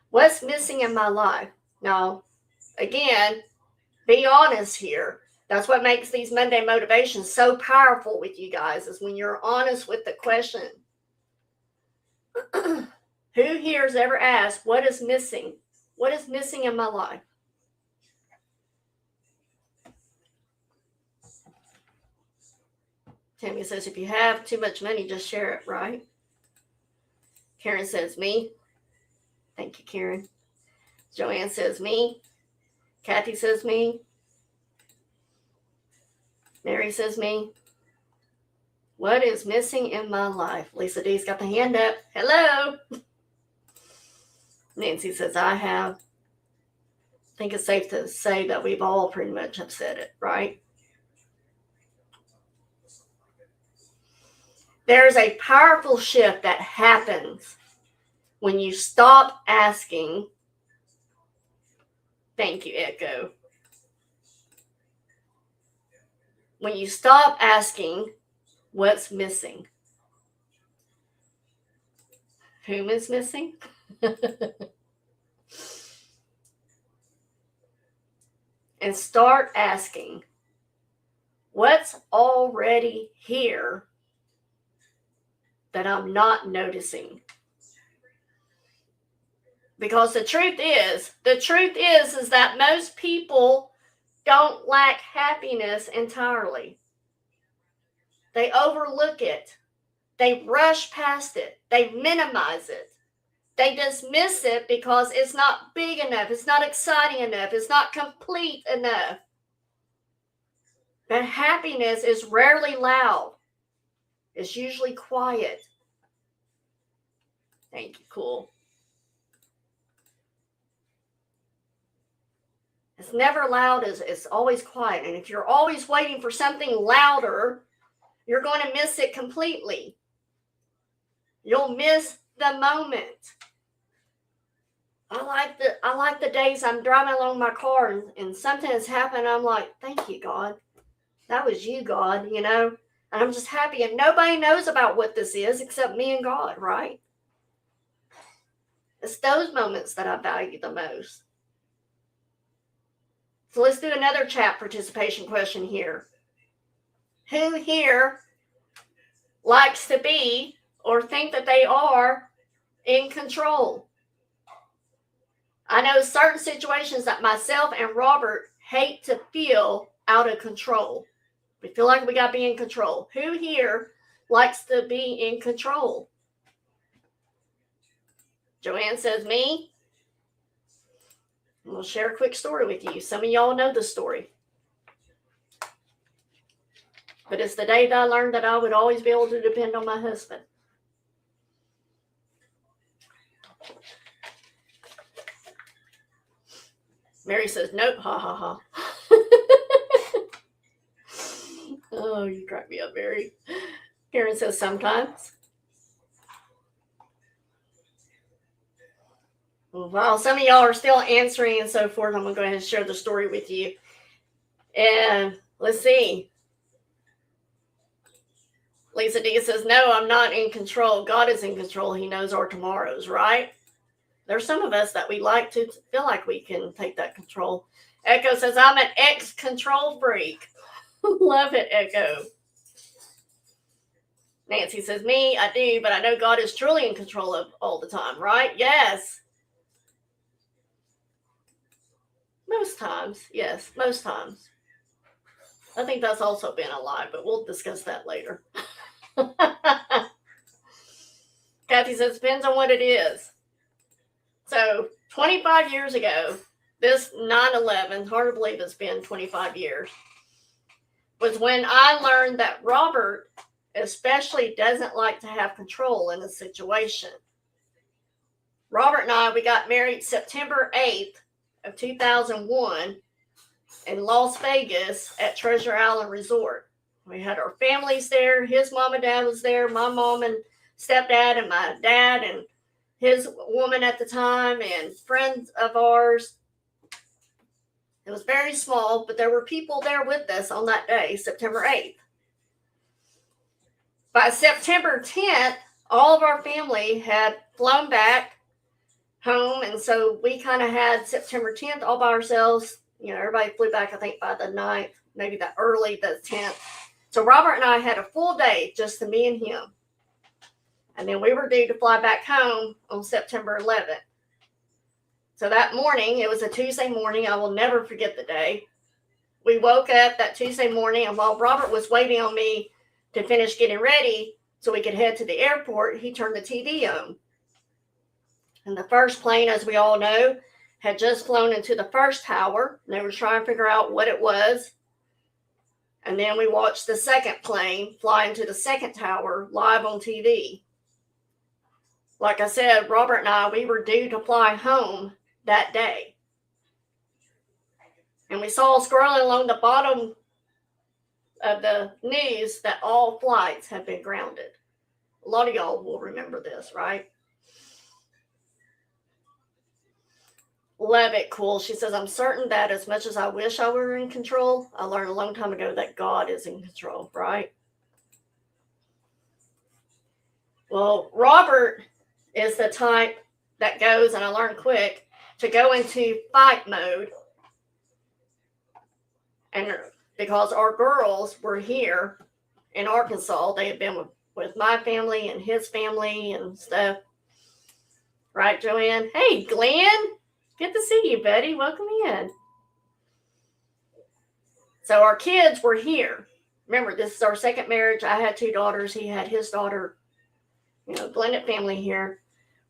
What's missing in my life? Now, again, be honest here. That's what makes these Monday motivations so powerful with you guys, is when you're honest with the question. Who here has ever asked, what is missing? What is missing in my life? Tammy says, if you have too much money, just share it, right? Karen says, me. Thank you, Karen. Joanne says, me. Kathy says, me. Mary says, me. What is missing in my life? Lisa D's got the hand up. Hello. Nancy says, I have. I think it's safe to say that we've all pretty much have said it, right? There's a powerful shift that happens when you stop asking. Thank you, Echo. When you stop asking what's missing. Whom is missing? And start asking what's already here that I'm not noticing. Because the truth is that most people don't lack happiness entirely. They overlook it. They rush past it. They minimize it. They dismiss it because it's not big enough. It's not exciting enough. It's not complete enough. But happiness is rarely loud. It's usually quiet. Thank you, cool. It's never loud, it's always quiet. And if you're always waiting for something louder, you're going to miss it completely. You'll miss the moment. I like the days I'm driving along my car and something has happened. I'm like, thank you, God. That was you, God, you know. And I'm just happy. And nobody knows about what this is except me and God, right? It's those moments that I value the most. So let's do another chat participation question here. Who here likes to be or think that they are in control? I know certain situations that myself and Robert hate to feel out of control. We feel like we got to be in control. Who here likes to be in control? Joanne says, me. And we'll share a quick story with you. Some of y'all know the story. But it's the day that I learned that I would always be able to depend on my husband. Mary says, nope, ha, ha, ha. Oh, you crack me up, Mary. Karen says, sometimes. While some of y'all are still answering and so forth, I'm going to go ahead and share the story with you. And let's see. Lisa D says, no, I'm not in control. God is in control. He knows our tomorrows, right? There's some of us that we like to feel like we can take that control. Echo says, I'm an ex-control freak. Love it, Echo. Nancy says, me, I do, but I know God is truly in control of all the time, right? Yes. Most times, yes, most times. I think that's also been a lie, but we'll discuss that later. Kathy says, depends on what it is. So 25 years ago, this 9/11, hard to believe it's been 25 years, was when I learned that Robert especially doesn't like to have control in a situation. Robert and I, we got married September 8th of 2001 in Las Vegas at Treasure Island Resort. We had our families there. His mom and dad was there. My mom and stepdad and my dad and his woman at the time and friends of ours. It was very small, but there were people there with us on that day, September 8th. By September 10th, all of our family had flown back home, and so we kind of had September 10th all by ourselves. You know, everybody flew back, I think, by the 9th, maybe the early the 10th. So Robert and I had a full day, just to me and him. And then we were due to fly back home on September 11th. So that morning, it was a Tuesday morning. I will never forget the day. We woke up that Tuesday morning, and while Robert was waiting on me to finish getting ready so we could head to the airport, he turned the TV on. And the first plane, as we all know, had just flown into the first tower. And they were trying to figure out what it was. And then we watched the second plane fly into the second tower live on TV. Like I said, Robert and I, we were due to fly home that day. And we saw scrolling along the bottom of the news that all flights have been grounded. A lot of y'all will remember this, right? Love it, cool. She says, I'm certain that as much as I wish I were in control, I learned a long time ago that God is in control, right? Well, Robert is the type that goes, and I learned quick, to go into fight mode. And because our girls were here in Arkansas, they had been with my family and his family and stuff. Right, Joanne? Hey, Glenn. Good to see you, buddy. Welcome in. So our kids were here. Remember, this is our second marriage. I had 2 daughters. He had his daughter. You know, blended family here.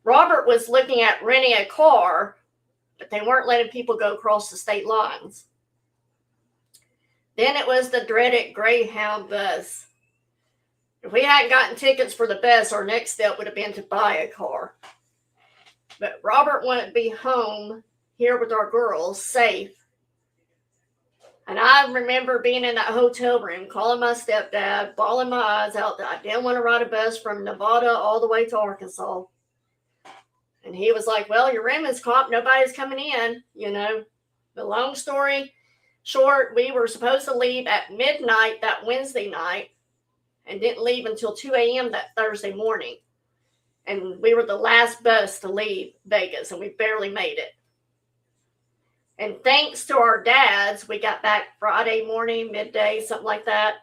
Robert was looking at renting a car, but they weren't letting people go across the state lines. Then it was the dreaded Greyhound bus. If we hadn't gotten tickets for the bus, our next step would have been to buy a car. But Robert wanted to be home here with our girls, safe. And I remember being in that hotel room, calling my stepdad, bawling my eyes out that I didn't want to ride a bus from Nevada all the way to Arkansas. And he was like, well, your room is comped. Nobody's coming in, you know. The long story short, we were supposed to leave at midnight that Wednesday night and didn't leave until 2 a.m. that Thursday morning. And we were the last bus to leave Vegas, and we barely made it. And thanks to our dads, we got back Friday morning, midday, something like that,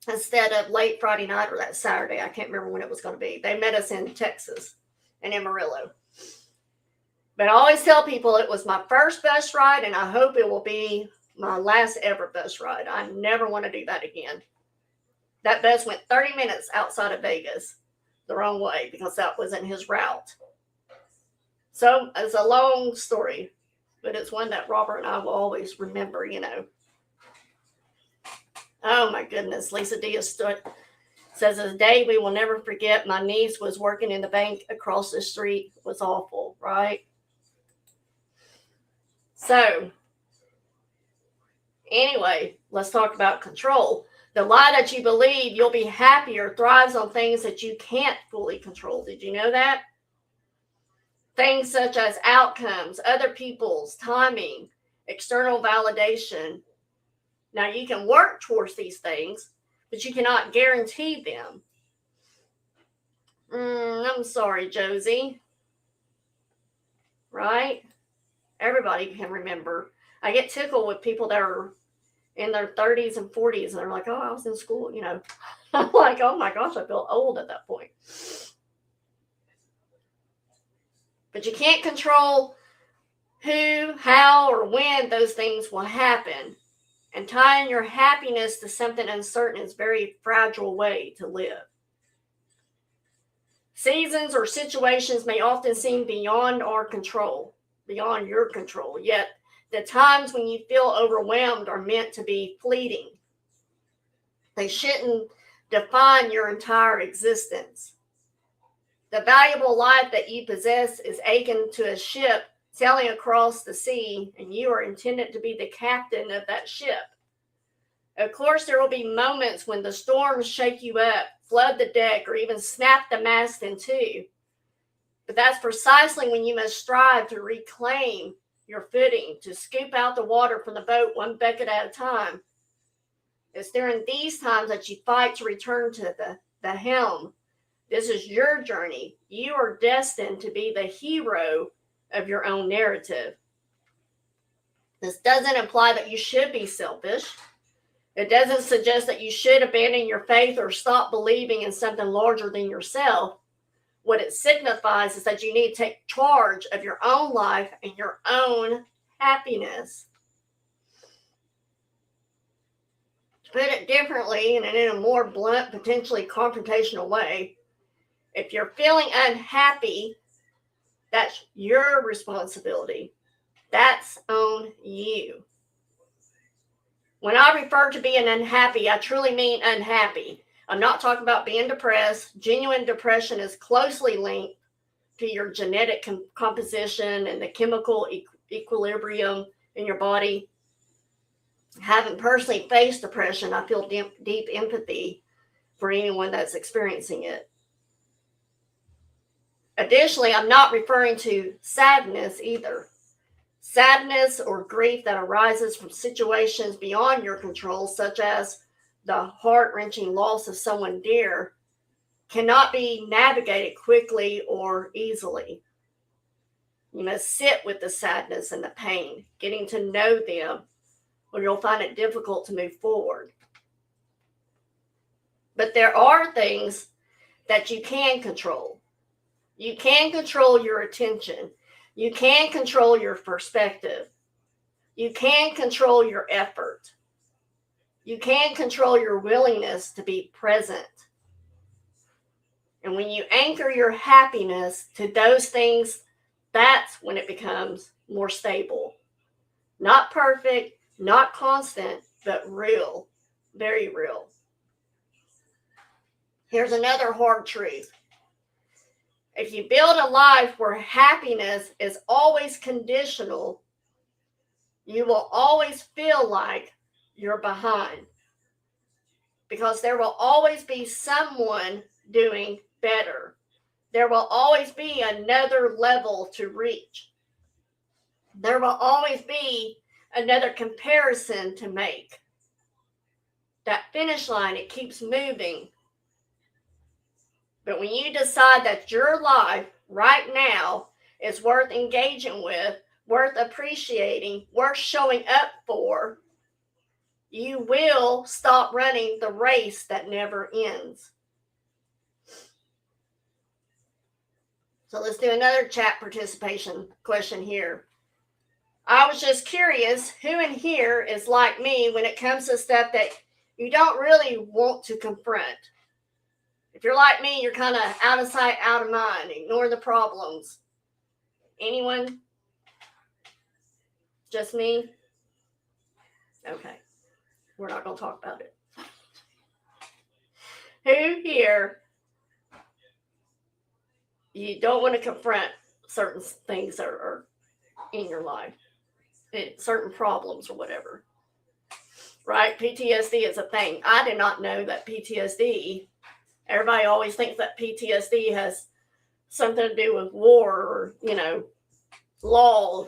instead of late Friday night or that Saturday. I can't remember when it was going to be. They met us in Texas and Amarillo. But I always tell people it was my first bus ride, and I hope it will be my last ever bus ride. I never want to do that again. That bus went 30 minutes outside of Vegas the wrong way because that wasn't his route. So it's a long story, but it's one that Robert and I will always remember, you know. Oh my goodness. Lisa Diaz says, a day we will never forget. My niece was working in the bank across the street. It was awful, right? So anyway, let's talk about control. The lie that you believe you'll be happier thrives on things that you can't fully control. Did you know that? Things such as outcomes, other people's timing, external validation. Now, you can work towards these things, but you cannot guarantee them. I'm sorry, Josie. Right? Everybody can remember. I get tickled with people that are in their 30s and 40s, and they're like, oh, I was in school, you know. I'm like, oh my gosh, I feel old at that point. But you can't control who, how, or when those things will happen. And tying your happiness to something uncertain is a very fragile way to live. Seasons or situations may often seem beyond our control, beyond your control, yet the times when you feel overwhelmed are meant to be fleeting. They shouldn't define your entire existence. The valuable life that you possess is akin to a ship sailing across the sea, and you are intended to be the captain of that ship. Of course, there will be moments when the storms shake you up, flood the deck, or even snap the mast in two. But that's precisely when you must strive to reclaim your footing, to scoop out the water from the boat one bucket at a time. It's during these times that you fight to return to the helm. This is your journey. You are destined to be the hero of your own narrative. This doesn't imply that you should be selfish. It doesn't suggest that you should abandon your faith or stop believing in something larger than yourself. What it signifies is that you need to take charge of your own life and your own happiness. To put it differently and in a more blunt, potentially confrontational way, if you're feeling unhappy, that's your responsibility. That's on you. When I refer to being unhappy, I truly mean unhappy. I'm not talking about being depressed. Genuine depression is closely linked to your genetic composition and the chemical equilibrium in your body. Having personally faced depression, I feel deep empathy for anyone that's experiencing it. Additionally, I'm not referring to sadness either. Sadness or grief that arises from situations beyond your control, such as the heart-wrenching loss of someone dear, cannot be navigated quickly or easily. You must sit with the sadness and the pain, getting to know them, or you'll find it difficult to move forward. But there are things that you can control. You can control your attention. You can control your perspective. You can control your effort. You can control your willingness to be present. And when you anchor your happiness to those things, that's when it becomes more stable. Not perfect, not constant, but real, very real. Here's another hard truth. If you build a life where happiness is always conditional, you will always feel like you're behind, because there will always be someone doing better. There will always be another level to reach. There will always be another comparison to make. That finish line, it keeps moving. But when you decide that your life right now is worth engaging with, worth appreciating, worth showing up for, you will stop running the race that never ends. So let's do another chat participation question here. I was just curious, who in here is like me when it comes to stuff that you don't really want to confront? If you're like me, you're kind of out of sight, out of mind, ignore the problems. Anyone? Just me? Okay. We're not going to talk about it. Who here, you don't want to confront certain things that are in your life, certain problems or whatever, right? PTSD is a thing. I did not know that PTSD, everybody always thinks that PTSD has something to do with war or, law,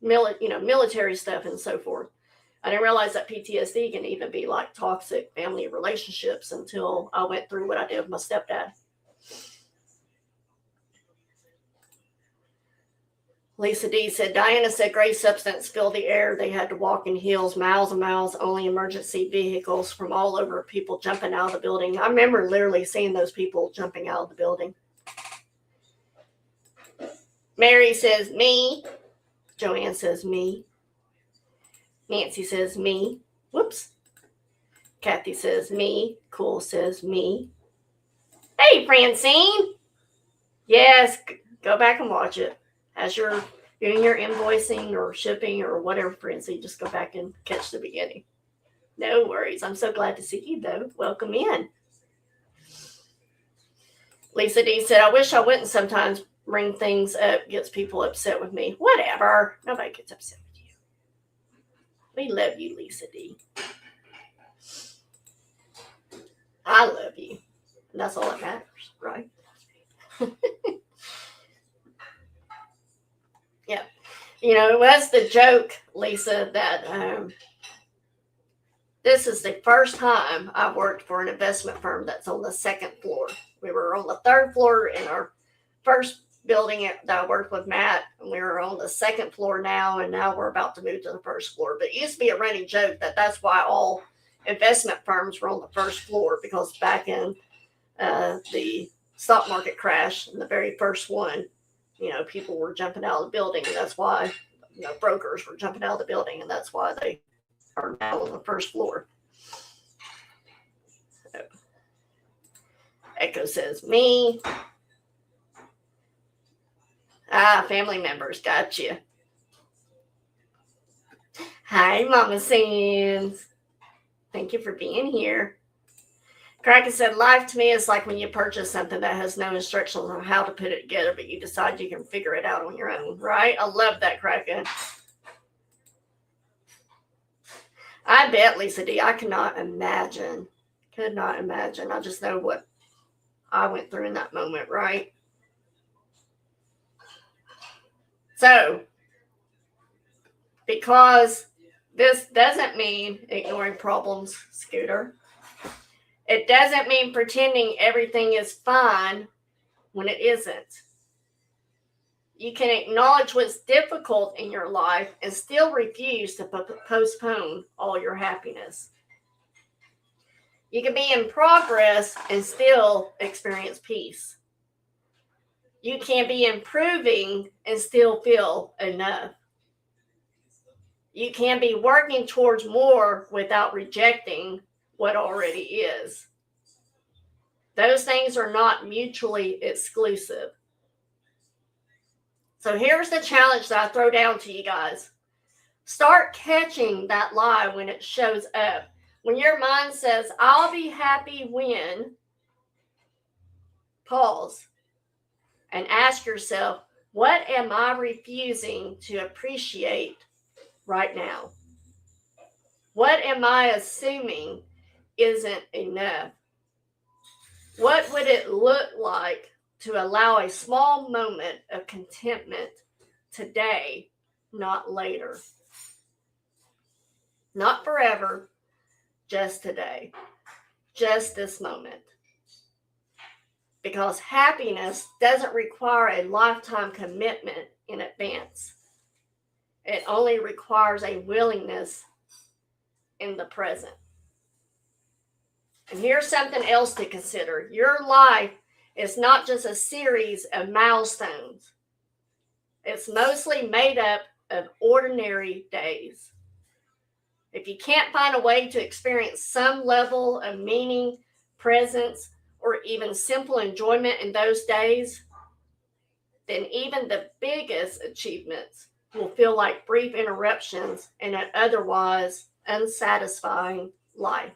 military stuff and so forth. I didn't realize that PTSD can even be like toxic family relationships until I went through what I did with my stepdad. Lisa D said, Diana said gray substance filled the air. They had to walk in heels, miles and miles, only emergency vehicles from all over, people jumping out of the building. I remember literally seeing those people jumping out of the building. Mary says, me. Joanne says, me. Nancy says, me. Whoops. Kathy says, me. Cool says, me. Hey, Francine. Yes, go back and watch it. As you're doing your invoicing or shipping or whatever, Francine, just go back and catch the beginning. No worries. I'm so glad to see you, though. Welcome in. Lisa D said, I wish I wouldn't sometimes bring things up gets people upset with me. Whatever. Nobody gets upset with you. We love you, Lisa D. I love you. And that's all that matters, right? Yeah. You know, it was the joke, Lisa, that this is the first time I've worked for an investment firm that's on the second floor. We were on the third floor in our first building that I worked with Matt, and we were on the second floor now, and now we're about to move to the first floor. But it used to be a running joke that that's why all investment firms were on the first floor, because back in the stock market crash, and the very first one, you know, people were jumping out of the building, and that's why, you know, brokers were jumping out of the building, and that's why they are now on the first floor. So, Echo says, me. Family members, got you. Hi, Mama Sands. Thank you for being here. Kraken said, life to me is like when you purchase something that has no instructions on how to put it together, but you decide you can figure it out on your own, right? I love that, Kraken. I bet, Lisa D, I could not imagine. I just know what I went through in that moment, right? So, because this doesn't mean ignoring problems, Scooter. It doesn't mean pretending everything is fine when it isn't. You can acknowledge what's difficult in your life and still refuse to postpone all your happiness. You can be in progress and still experience peace. You can be improving and still feel enough. You can be working towards more without rejecting what already is. Those things are not mutually exclusive. So here's the challenge that I throw down to you guys. Start catching that lie when it shows up. When your mind says, I'll be happy when, pause and ask yourself, what am I refusing to appreciate right now? What am I assuming isn't enough? What would it look like to allow a small moment of contentment today, not later? Not forever, just today, just this moment. Because happiness doesn't require a lifetime commitment in advance. It only requires a willingness in the present. And here's something else to consider. Your life is not just a series of milestones. It's mostly made up of ordinary days. If you can't find a way to experience some level of meaning, presence, or even simple enjoyment in those days, then even the biggest achievements will feel like brief interruptions in an otherwise unsatisfying life.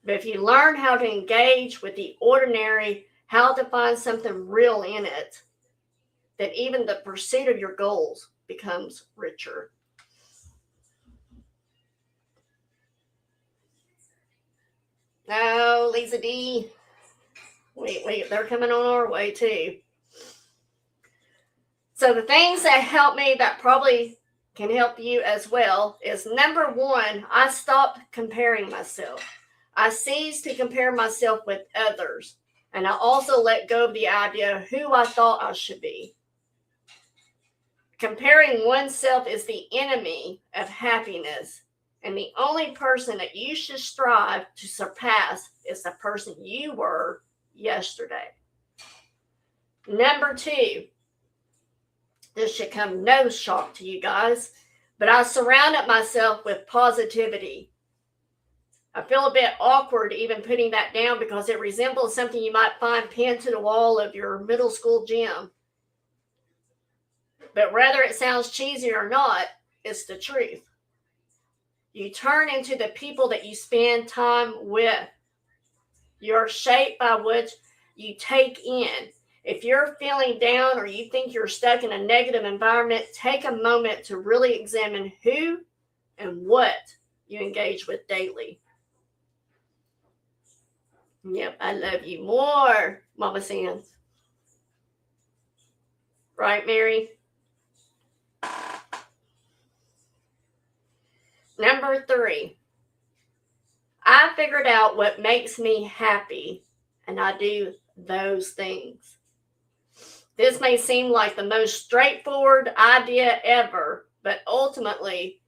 But if you learn how to engage with the ordinary, how to find something real in it, then even the pursuit of your goals becomes richer. Oh, Lisa D. Wait, they're coming on our way too. So the things that help me that probably can help you as well is, number one, I stopped comparing myself. I ceased to compare myself with others. And I also let go of the idea of who I thought I should be. Comparing oneself is the enemy of happiness. And the only person that you should strive to surpass is the person you were yesterday. Number two, this should come no shock to you guys, but I surrounded myself with positivity. I feel a bit awkward even putting that down because it resembles something you might find pinned to the wall of your middle school gym. But whether it sounds cheesy or not, it's the truth. You turn into the people that you spend time with. You're shaped by what you take in. If you're feeling down or you think you're stuck in a negative environment, take a moment to really examine who and what you engage with daily. Yep, I love you more, Mama Sands. Right, Mary? Number 3, I figured out what makes me happy, and I do those things. This may seem like the most straightforward idea ever, but ultimately,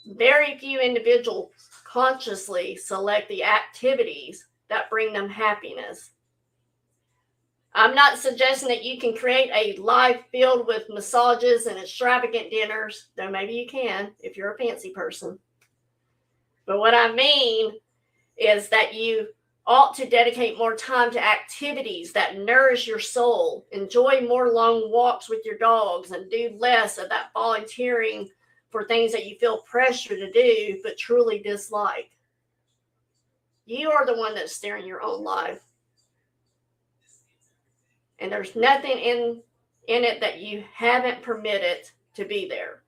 very few individuals consciously select the activities that bring them happiness. I'm not suggesting that you can create a life filled with massages and extravagant dinners, though maybe you can if you're a fancy person. But what I mean is that you ought to dedicate more time to activities that nourish your soul. Enjoy more long walks with your dogs and do less of that volunteering for things that you feel pressure to do but truly dislike. You are the one that's steering your own life. And there's nothing in it that you haven't permitted to be there.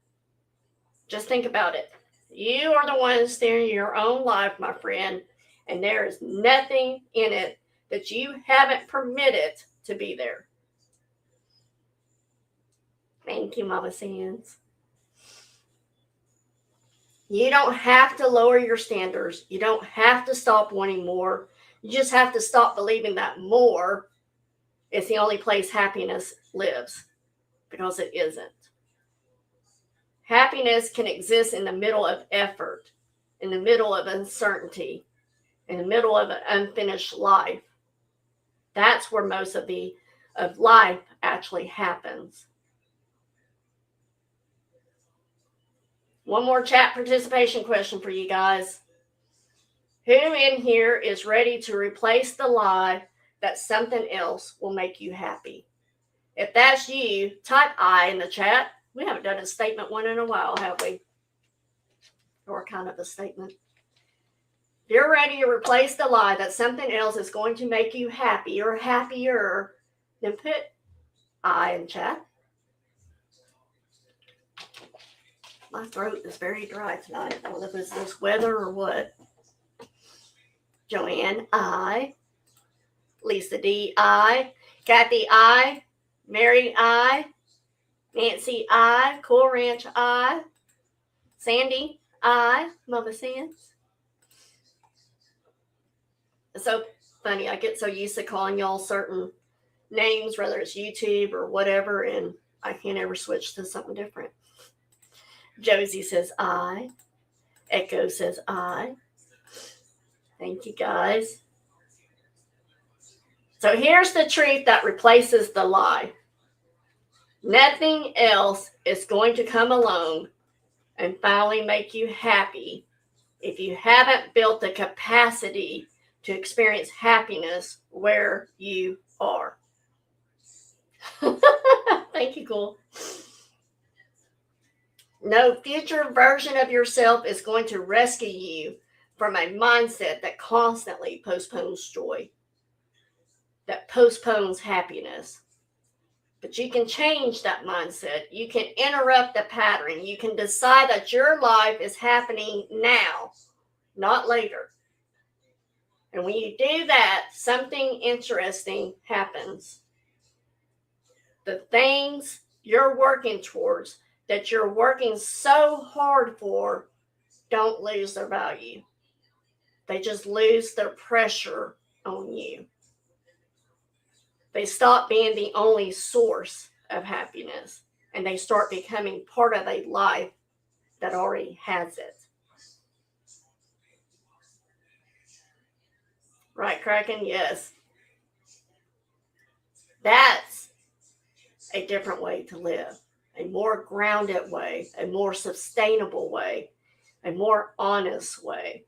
Just think about it. You are the one steering your own life, my friend, and there is nothing in it that you haven't permitted to be there. Thank you, Mama Sands. You don't have to lower your standards. You don't have to stop wanting more. You just have to stop believing that more is the only place happiness lives, because it isn't. Happiness can exist in the middle of effort, in the middle of uncertainty, in the middle of an unfinished life. That's where most of life actually happens. One more chat participation question for you guys. Who in here is ready to replace the lie that something else will make you happy? If that's you, type I in the chat. We haven't done a statement one in a while, have we? Or kind of a statement. If you're ready to replace the lie that something else is going to make you happy or happier, then put I in chat. My throat is very dry tonight. I don't know if it's this weather or what. Joanne, I. Lisa D, I. Kathy, I. Mary, I. Nancy, I. Cool Ranch, I. Sandy, I. Mama Sands. It's so funny. I get so used to calling y'all certain names, whether it's YouTube or whatever, and I can't ever switch to something different. Josie says I. Echo says I. Thank you, guys. So here's the truth that replaces the lie. Nothing else is going to come along and finally make you happy if you haven't built the capacity to experience happiness where you are. Thank you, Cool. No future version of yourself is going to rescue you from a mindset that constantly postpones joy, that postpones happiness. But you can change that mindset. You can interrupt the pattern. You can decide that your life is happening now, not later. And when you do that, something interesting happens. The things you're working towards, that you're working so hard for, don't lose their value. They just lose their pressure on you. They stop being the only source of happiness, and they start becoming part of a life that already has it. Right, Kraken? Yes. That's a different way to live. A more grounded way, a more sustainable way, a more honest way.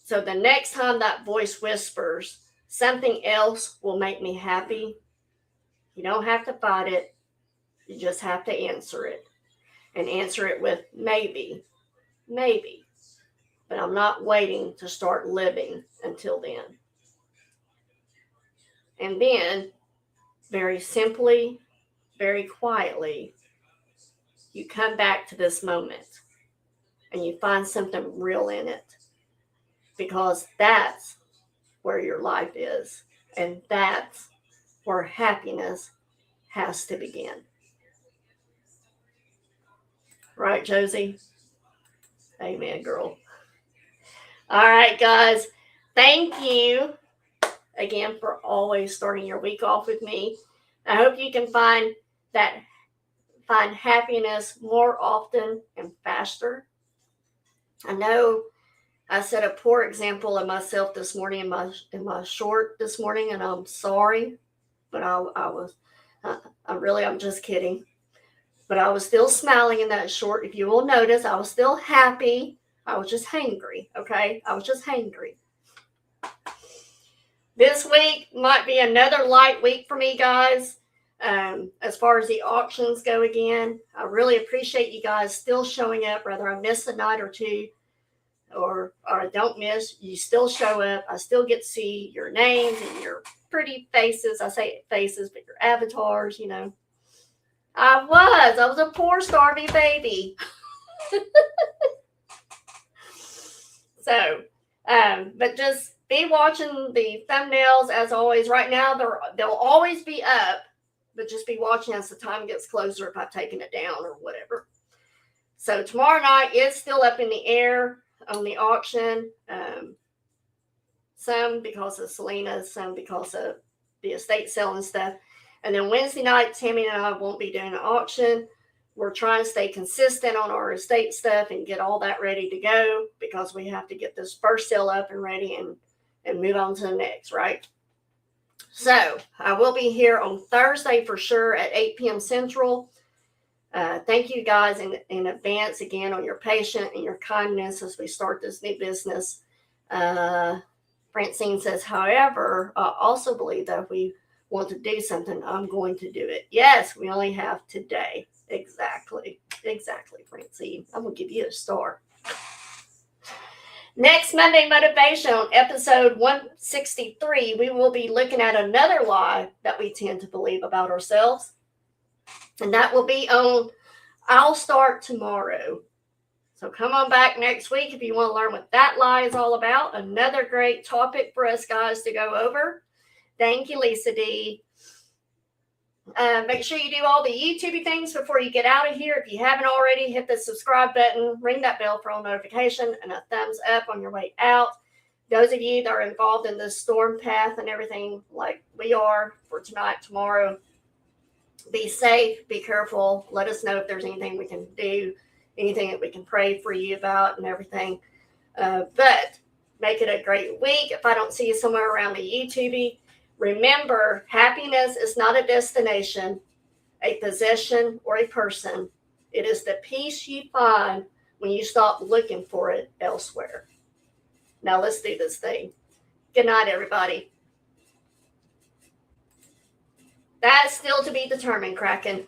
So the next time that voice whispers, something else will make me happy, you don't have to fight it. You just have to answer it. And answer it with maybe. But I'm not waiting to start living until then. And then, very simply, very quietly, you come back to this moment and you find something real in it, because that's where your life is, and that's where happiness has to begin. Right, Josie? Amen, girl. All right, guys. Thank you again for always starting your week off with me. I hope you can find happiness more often and faster. I know I set a poor example of myself this morning in my short this morning, and I'm sorry, but I'm just kidding. But I was still smiling in that short. If you will notice, I was still happy. I was just hangry, okay? I was just hangry. This week might be another light week for me, guys. As far as the auctions go again, I really appreciate you guys still showing up, whether I miss a night or two or I don't miss. You still show up. I still get to see your names and your pretty faces. I say faces, but your avatars, you know. I was a poor starving baby. So, but just be watching the thumbnails as always. Right now, they'll always be up, but just be watching as the time gets closer if I've taken it down or whatever. So tomorrow night is still up in the air on the auction. Some because of Selena, some because of the estate sale and stuff. And then Wednesday night, Tammy and I won't be doing an auction. We're trying to stay consistent on our estate stuff and get all that ready to go, because we have to get this first sale up and ready and move on to the next, right? So I will be here on Thursday for sure at 8 p.m. Central. Thank you guys in advance again on your patience and your kindness as we start this new business. Francine says, however, I also believe that if we want to do something, I'm going to do it. Yes, we only have today. Exactly, Francine. I'm going to give you a star. Next Monday Motivation, on episode 163, we will be looking at another lie that we tend to believe about ourselves. And that will be on I'll Start Tomorrow. So come on back next week if you want to learn what that lie is all about. Another great topic for us guys to go over. Thank you, Lisa D. Make sure you do all the YouTube things before you get out of here. If you haven't already, hit the subscribe button, ring that bell for all notification, and a thumbs up on your way out. Those of you that are involved in the storm path and everything like we are for tonight, tomorrow, be safe, be careful. Let us know if there's anything we can do, anything that we can pray for you about and everything. But make it a great week. If I don't see you somewhere around the YouTube, remember, happiness is not a destination, a possession, or a person. It is the peace you find when you stop looking for it elsewhere. Now let's do this thing. Good night, everybody. That's still to be determined, Kraken.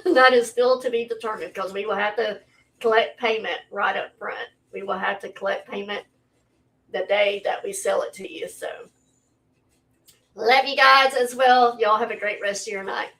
That is still to be determined, because we will have to collect payment right up front. We will have to collect payment the day that we sell it to you. So love you guys as well. Y'all have a great rest of your night.